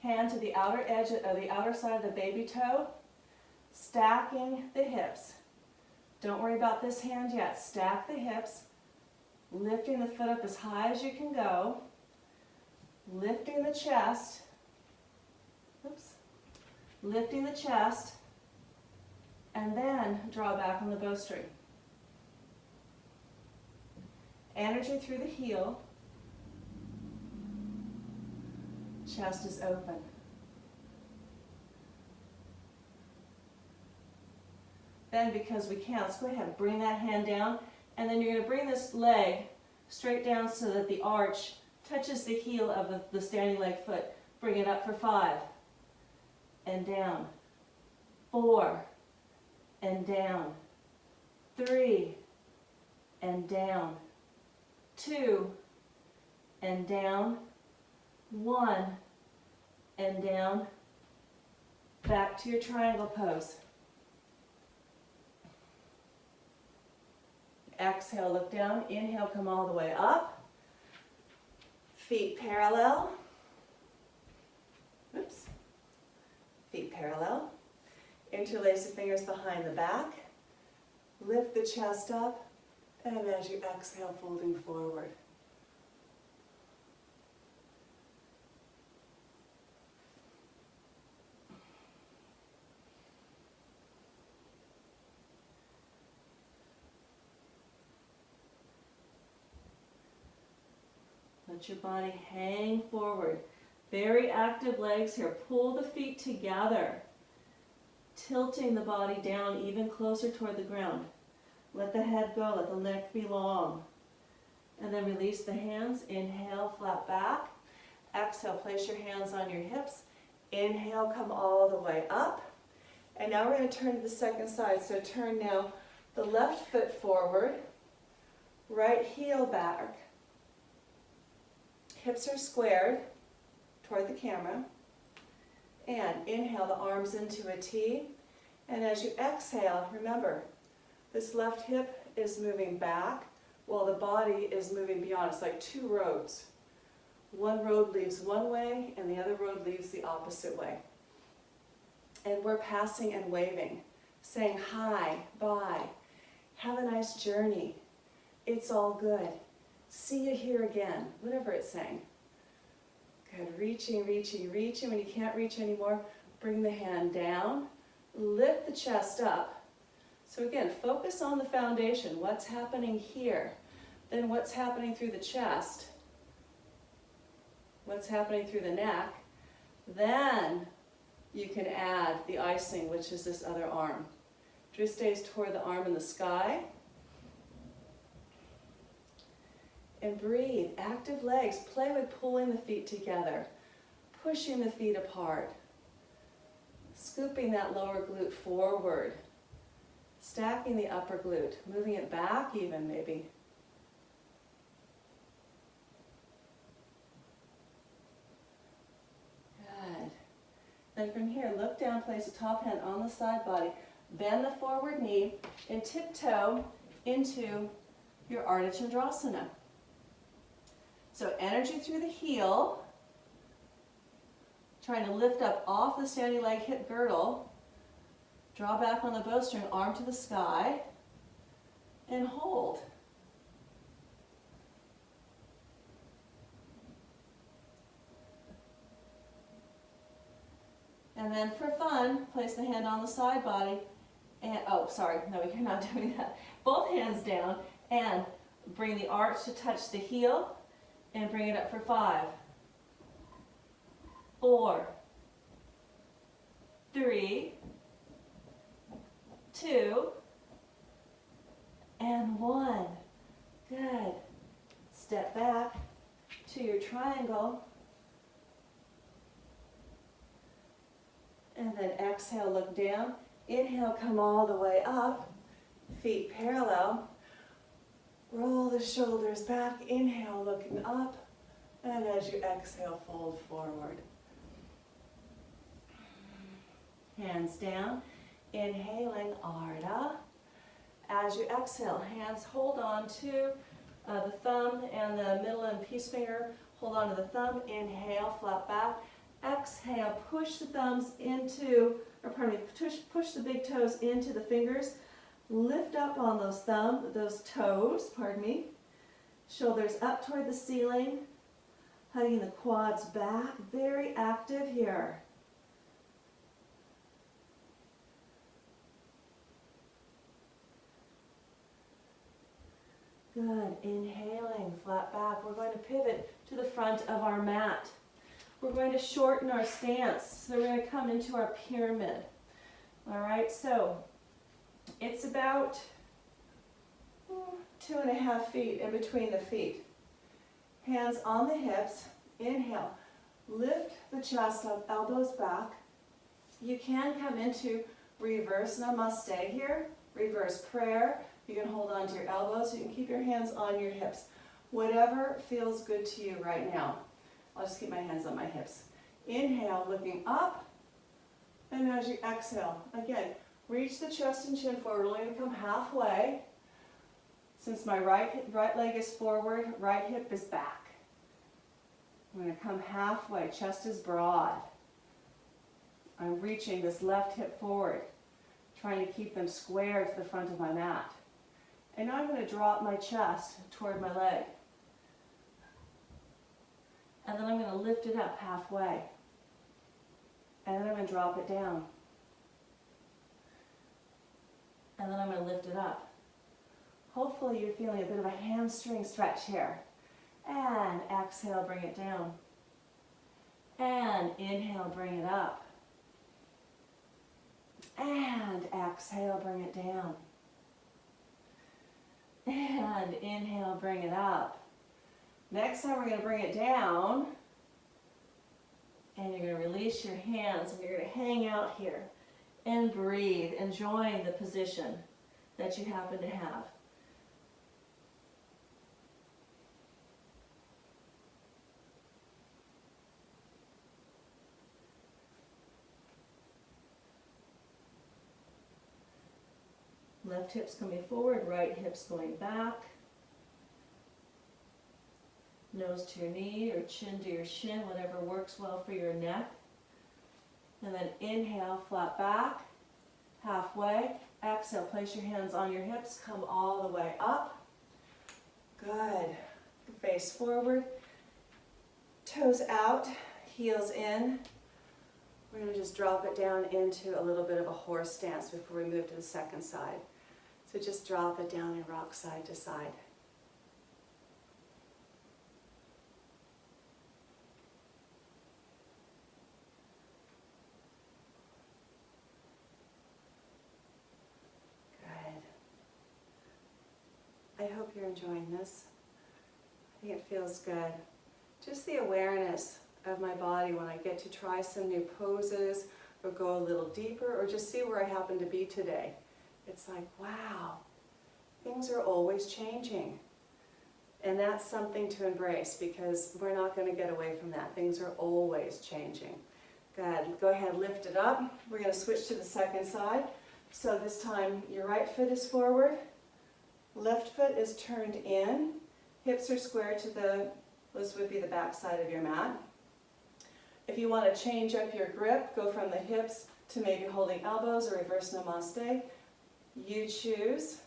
hand to the outer edge of the outer side of the baby toe, stacking the hips. Don't worry about this hand yet. Stack the hips, lifting the foot up as high as you can go, lifting the chest, lifting the chest, and then draw back on the bowstring. Energy through the heel. Chest is open. Then, because we can, let's go ahead, bring that hand down, and then you're going to bring this leg straight down so that the arch touches the heel of the standing leg foot. Bring it up for 5, and down, 4, and down, 3, and down, 2, and down, 1, and down, back to your triangle pose. Exhale, look down. Inhale, come all the way up. Feet parallel. Oops. Feet parallel. Interlace the fingers behind the back. Lift the chest up. And as you exhale, folding forward. Let your body hang forward. Very active legs here. Pull the feet together, tilting the body down even closer toward the ground. Let the head go, let the neck be long. And then release the hands. Inhale, flat back. Exhale, place your hands on your hips. Inhale, come all the way up. And now we're going to turn to the second side. So turn now the left foot forward, right heel back. Hips are squared toward the camera. And inhale the arms into a T. And as you exhale, remember, this left hip is moving back while the body is moving beyond. It's like 2 roads. One road leaves one way and the other road leaves the opposite way. And we're passing and waving, saying hi, bye, have a nice journey, it's all good. See you here again, whatever it's saying. Good, reaching, reaching, reaching. When you can't reach anymore, bring the hand down, lift the chest up. So again, focus on the foundation, what's happening here, then what's happening through the chest, what's happening through the neck, then you can add the icing, which is this other arm. Drew stays toward the arm in the sky. And breathe, active legs. Play with pulling the feet together, pushing the feet apart, scooping that lower glute forward, stacking the upper glute, moving it back even maybe. Good. Then from here, look down, place the top hand on the side body, bend the forward knee, and tiptoe into your Artichandrasana. So energy through the heel, trying to lift up off the standing leg hip girdle, draw back on the bowstring, arm to the sky, and hold. And then for fun, place the hand on the side body, and, oh, sorry, no, you're not doing that. Both hands down, and Bring the arch to touch the heel and bring it up for 5, 4, 3, 2, and 1. Good. Step back to your triangle. And then exhale, look down. Inhale, come all the way up. Feet parallel. Roll the shoulders back. Inhale, looking up. And as you exhale, fold forward. Hands down. Inhaling, Ardha. As you exhale, hands hold on to the thumb and the middle and peace finger. Hold on to the thumb. Inhale, flat back. Exhale, push the thumbs into, or pardon me, push the big toes into the fingers. Lift up on those toes, pardon me. Shoulders up toward the ceiling. Hugging the quads back. Very active here. Good. Inhaling, flat back. We're going to pivot to the front of our mat. We're going to shorten our stance. So we're going to come into our pyramid. All right, so it's about 2.5 feet in between the feet. Hands on the hips. Inhale. Lift the chest up, elbows back. You can come into reverse namaste here, reverse prayer. You can hold on to your elbows. You can keep your hands on your hips. Whatever feels good to you right now. I'll just keep my hands on my hips. Inhale, looking up. And as you exhale, again, reach the chest and chin forward. We're only going to come halfway. Since my right leg is forward, right hip is back. I'm going to come halfway. Chest is broad. I'm reaching this left hip forward, trying to keep them square to the front of my mat. And now I'm going to drop my chest toward my leg. And then I'm going to lift it up halfway. And then I'm going to drop it down. And then I'm going to lift it up. Hopefully you're feeling a bit of a hamstring stretch here. And exhale, bring it down. And inhale, bring it up. And exhale, bring it down. And inhale, bring it up. Next time we're going to bring it down. And you're going to release your hands and you're going to hang out here and breathe, enjoying the position that you happen to have. Left hip's coming forward, right hip's going back. Nose to your knee or chin to your shin, whatever works well for your neck. And then inhale, flat back, halfway. Exhale, place your hands on your hips, come all the way up. Good. Face forward, toes out, heels in. We're going to just drop it down into a little bit of a horse stance before we move to the second side. So just drop it down and rock side to side. I hope you're enjoying this. I think it feels good. Just the awareness of my body when I get to try some new poses or go a little deeper or just see where I happen to be today. It's like, wow, things are always changing. And that's something to embrace because we're not going to get away from that. Things are always changing. Good. Go ahead, lift it up. We're going to switch to the second side. So this time your right foot is forward. Left foot is turned in, hips are square to this would be the back side of your mat. If you want to change up your grip, go from the hips to maybe holding elbows or reverse namaste. You choose.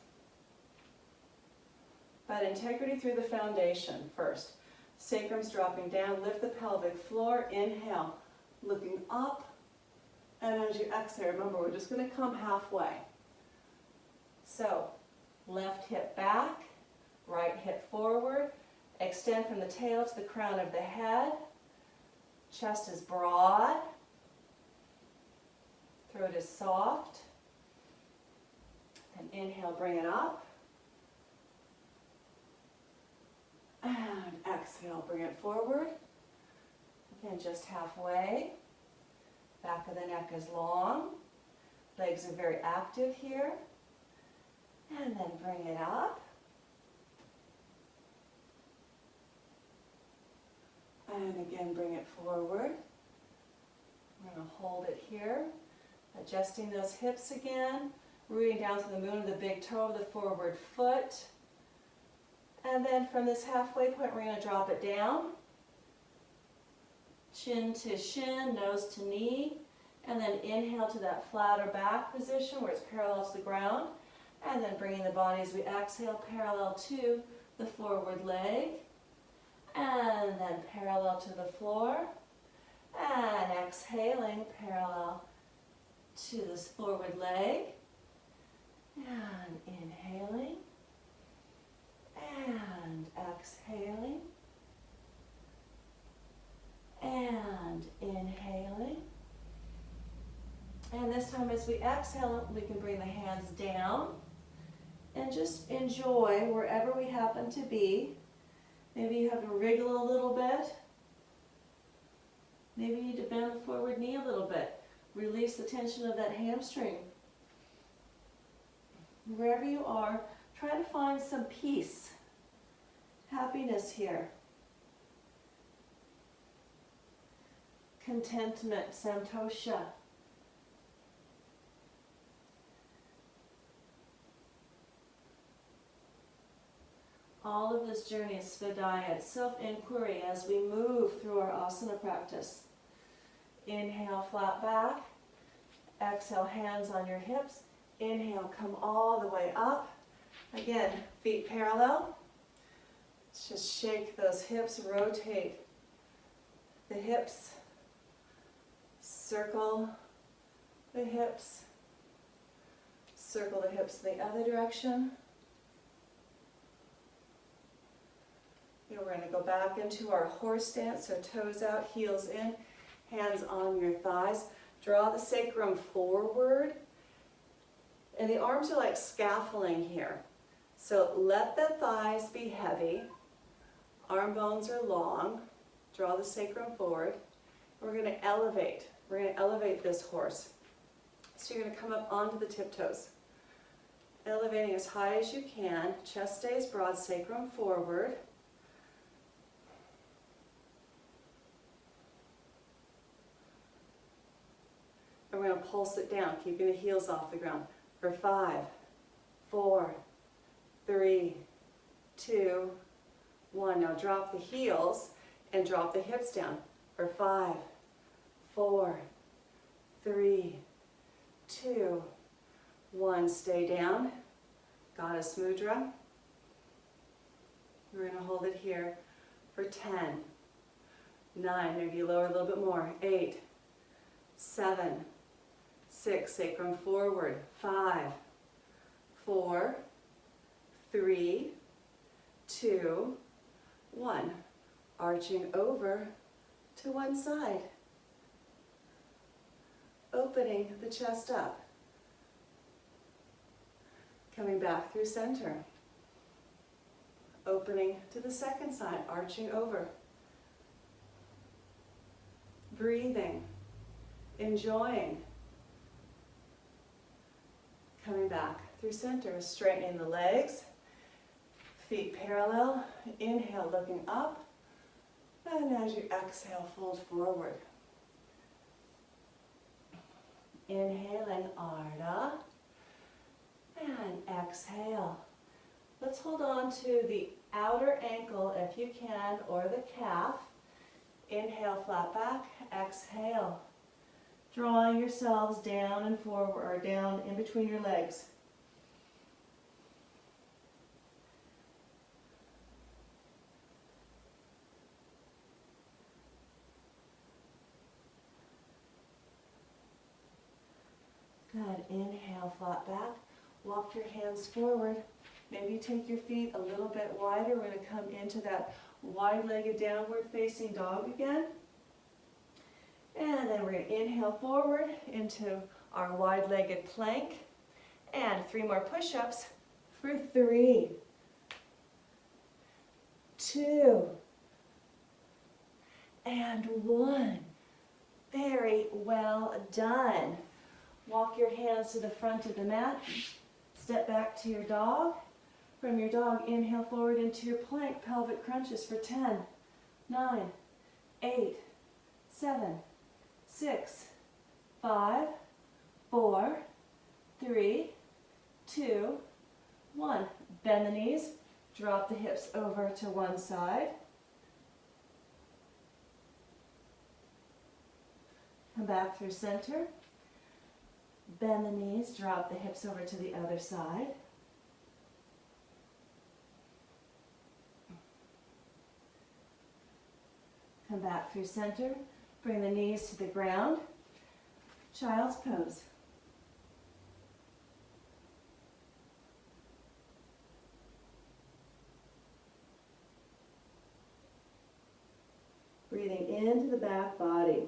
But integrity through the foundation first. Sacrum's dropping down, lift the pelvic floor, inhale, looking up. And as you exhale, remember we're just going to come halfway. So, left hip back, Right hip forward. Extend from the tail to the crown of the head. Chest is broad. Throat is soft. And inhale, bring it up. And exhale, bring it forward. Again, just halfway. Back of the neck is long. Legs are very active here. And then bring it up. And again, bring it forward. We're going to hold it here. Adjusting those hips again. Rooting down to the moon of the big toe of the forward foot. And then from this halfway point, we're going to drop it down. Chin to shin, nose to knee. And then inhale to that flatter back position where it's parallel to the ground. And then bringing the body as we exhale parallel to the forward leg. And then parallel to the floor. And exhaling parallel to this forward leg. And inhaling. And exhaling. And inhaling. And this time as we exhale, we can bring the hands down and just enjoy wherever we happen to be. Maybe you have to wriggle a little bit. Maybe you need to bend the forward knee a little bit. Release the tension of that hamstring. Wherever you are, try to find some peace, happiness here. Contentment, santosha. All of this journey is svadhyaya, self-inquiry as we move through our asana practice. Inhale, flat back. Exhale, hands on your hips. Inhale, come all the way up. Again, feet parallel. Just shake those hips, rotate the hips. Circle the hips. Circle the hips in the other direction. We're going to go back into our horse stance, so toes out, heels in, hands on your thighs. Draw the sacrum forward, and the arms are like scaffolding here. So let the thighs be heavy, arm bones are long, draw the sacrum forward. We're going to elevate. We're going to elevate this horse. So you're going to come up onto the tiptoes. Elevating as high as you can, chest stays broad, sacrum forward. And we're going to pulse it down, keeping the heels off the ground. For 5, 4, 3, 2, 1. Now drop the heels and drop the hips down. For 5, 4, 3, 2, 1. Stay down. Goddess Mudra. We're going to hold it here for 10, 9, maybe lower a little bit more. 8, 7, 6, sacrum forward. 5, 4, 3, 2, 1. Arching over to one side. Opening the chest up. Coming back through center. Opening to the second side, arching over. Breathing. Enjoying. Coming back through center, straightening the legs. Feet parallel. Inhale, looking up. And as you exhale, fold forward. Inhaling Ardha. And exhale. Let's hold on to the outer ankle if you can, or the calf. Inhale, flat back. Exhale. Drawing yourselves down and forward, or down in between your legs. Good. Inhale, flat back. Walk your hands forward. Maybe take your feet a little bit wider. We're going to come into that wide-legged downward facing dog again. And then we're going to inhale forward into our wide-legged plank. And 3 more push-ups for 3, 2, and 1. Very well done. Walk your hands to the front of the mat. Step back to your dog. From your dog, inhale forward into your plank, pelvic crunches for 10, 9, 8, 7, 6, 5, 4, 3, 2, 1. Bend the knees, drop the hips over to one side. Come back through center. Bend the knees, drop the hips over to the other side. Come back through center. Bring the knees to the ground. Child's pose. Breathing into the back body.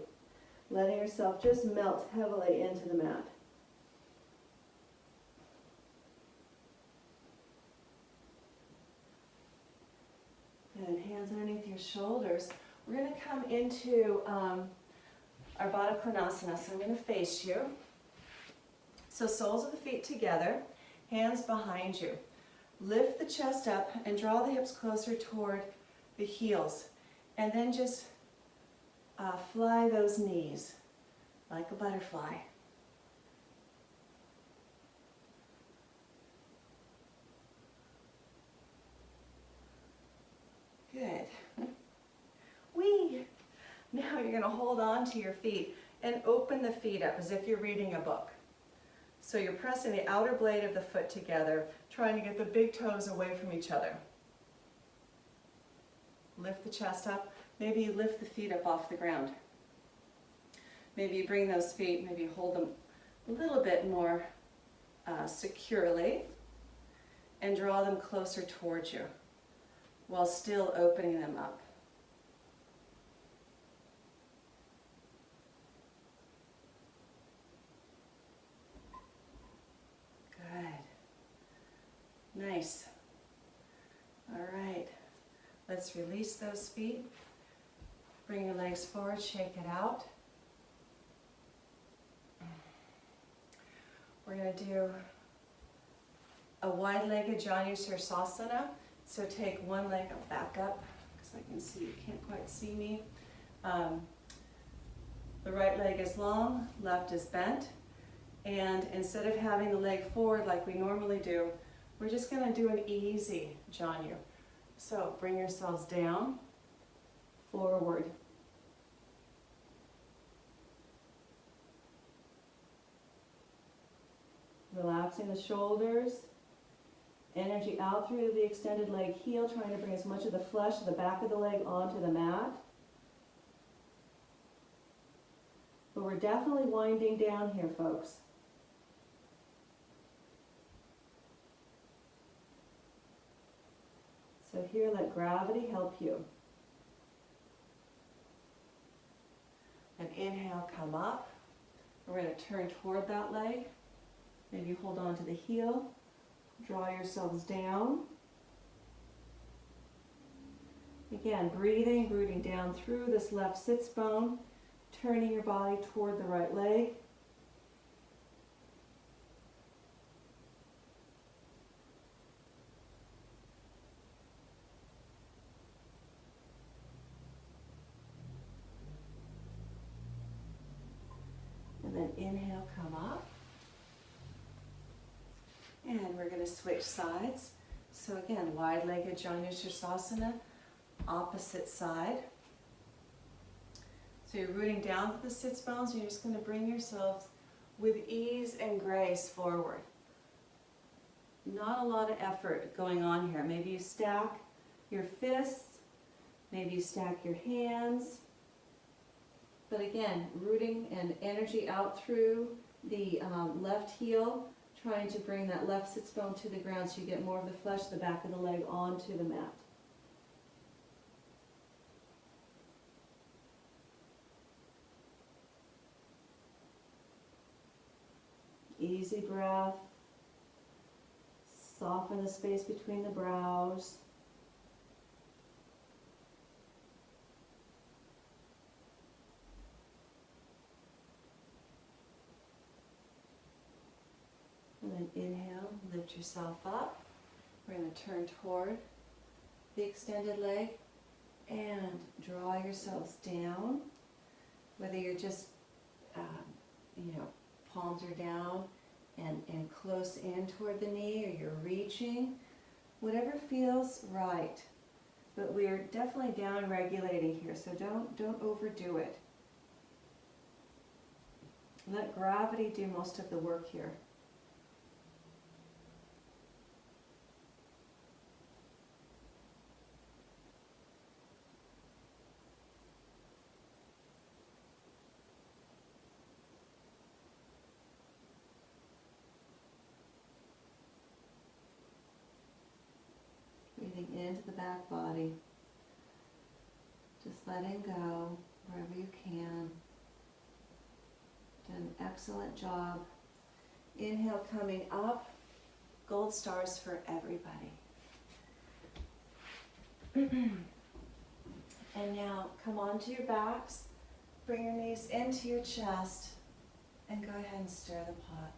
Letting yourself just melt heavily into the mat. Good. Hands underneath your shoulders. We're going to come into our Vaticronasana. So I'm going to face you. So soles of the feet together, hands behind you. Lift the chest up and draw the hips closer toward the heels. And then just fly those knees like a butterfly. Good. Whee! Now you're going to hold on to your feet and open the feet up as if you're reading a book. So you're pressing the outer blade of the foot together, trying to get the big toes away from each other. Lift the chest up. Maybe you lift the feet up off the ground. Maybe you bring those feet, maybe you hold them a little bit more securely and draw them closer towards you while still opening them up. Good. Nice. All right. Let's release those feet. Bring your legs forward, shake it out. We're going to do a wide-legged Janusirasana. So take one leg back up, because I can see you can't quite see me. The right leg is long, left is bent. And instead of having the leg forward like we normally do, we're just going to do an easy Janu. So bring yourselves down, forward. Relaxing the shoulders, energy out through the extended leg heel, trying to bring as much of the flesh of the back of the leg onto the mat. But we're definitely winding down here, folks. So here, let gravity help you. And inhale, come up. We're going to turn toward that leg. Maybe hold on to the heel. Draw yourselves down. Again, breathing, rooting down through this left sits bone, turning your body toward the right leg. And then inhale, come up. And we're going to switch sides. So again, wide-legged Janusirasana, opposite side. So you're rooting down to the sits bones. You're just going to bring yourselves with ease and grace forward. Not a lot of effort going on here. Maybe you stack your fists. Maybe you stack your hands. But again, rooting and energy out through the left heel, trying to bring that left sits bone to the ground so you get more of the flesh, the back of the leg onto the mat. Easy breath. Soften the space between the brows. And then inhale, lift yourself up. We're going to turn toward the extended leg and draw yourselves down. Whether you're just, palms are down and close in toward the knee, or you're reaching, whatever feels right. But we're definitely down regulating here, so don't overdo it. Let gravity do most of the work here. Breathing into the back body. Just letting go wherever you can. Done an excellent job. Inhale, coming up. Gold stars for everybody. And now come onto your backs. Bring your knees into your chest and go ahead and stir the pot.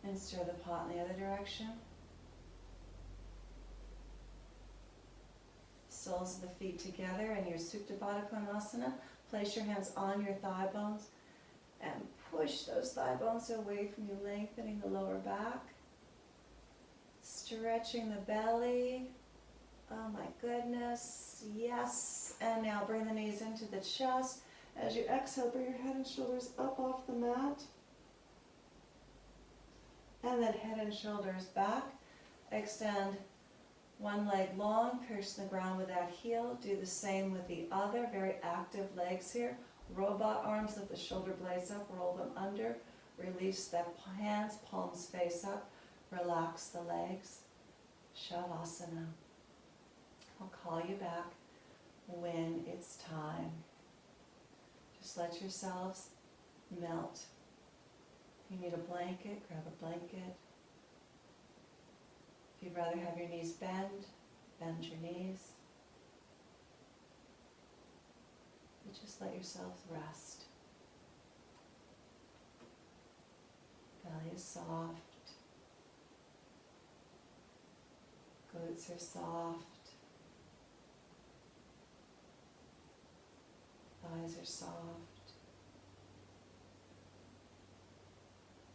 And stir the pot in the other direction. Soles of the feet together in your Supta Vaticronasana. Place your hands on your thigh bones and push those thigh bones away from you, lengthening the lower back. Stretching the belly. Oh my goodness, yes. And now bring the knees into the chest. As you exhale, bring your head and shoulders up off the mat. And then head and shoulders back. Extend one leg long, pierce the ground with that heel. Do the same with the other. Very active legs here. Robot arms, lift the shoulder blades up, roll them under. Release the hands, palms face up. Relax the legs. Shavasana. I'll call you back when it's time. Just let yourselves melt. If you need a blanket, grab a blanket. If you'd rather have your knees bend, bend your knees. But just let yourselves rest. Belly is soft. Glutes are soft. Thighs are soft.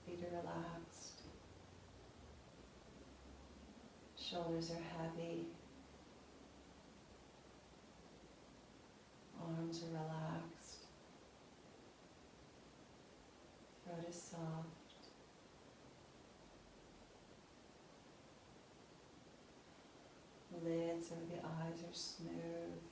Feet are relaxed. Shoulders are heavy. Arms are relaxed. Throat is soft. Lids over the eyes are smooth.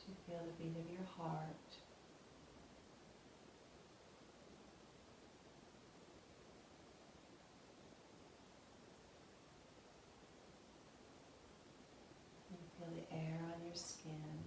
You feel the beat of your heart. You feel the air on your skin.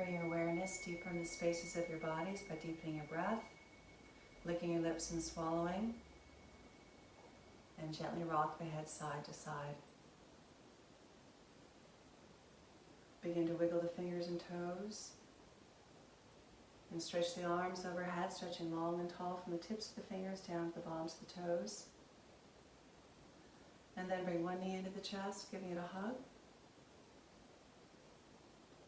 bring your awareness deeper in the spaces of your bodies by deepening your breath, licking your lips and swallowing, and gently rock the head side to side. Begin to wiggle the fingers and toes, and stretch the arms overhead, stretching long and tall from the tips of the fingers down to the bottoms of the toes. And then bring one knee into the chest, giving it a hug.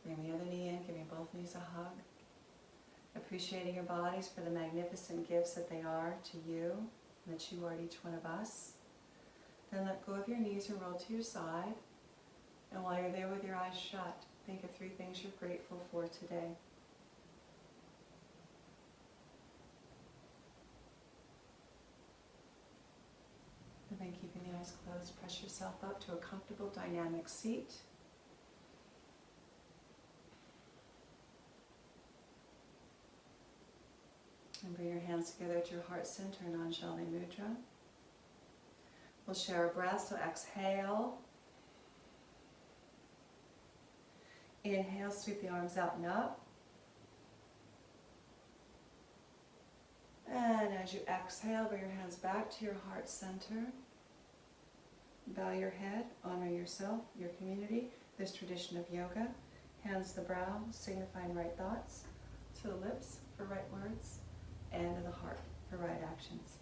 Bring the other knee in, giving both knees a hug. Appreciating your bodies for the magnificent gifts that they are to you, and that you are to each one of us. Then let go of your knees and roll to your side. And while you're there with your eyes shut, think of 3 things you're grateful for today. And then keeping the eyes closed, press yourself up to a comfortable dynamic seat. And bring your hands together at your heart center in Anjali Mudra. We'll share a breath, so exhale. Inhale, sweep the arms out and up. And as you exhale, bring your hands back to your heart center. Bow your head, honor yourself, your community, this tradition of yoga. Hands to the brow, signifying right thoughts. To the lips for right words. And to the heart for right actions.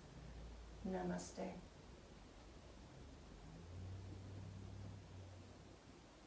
Namaste.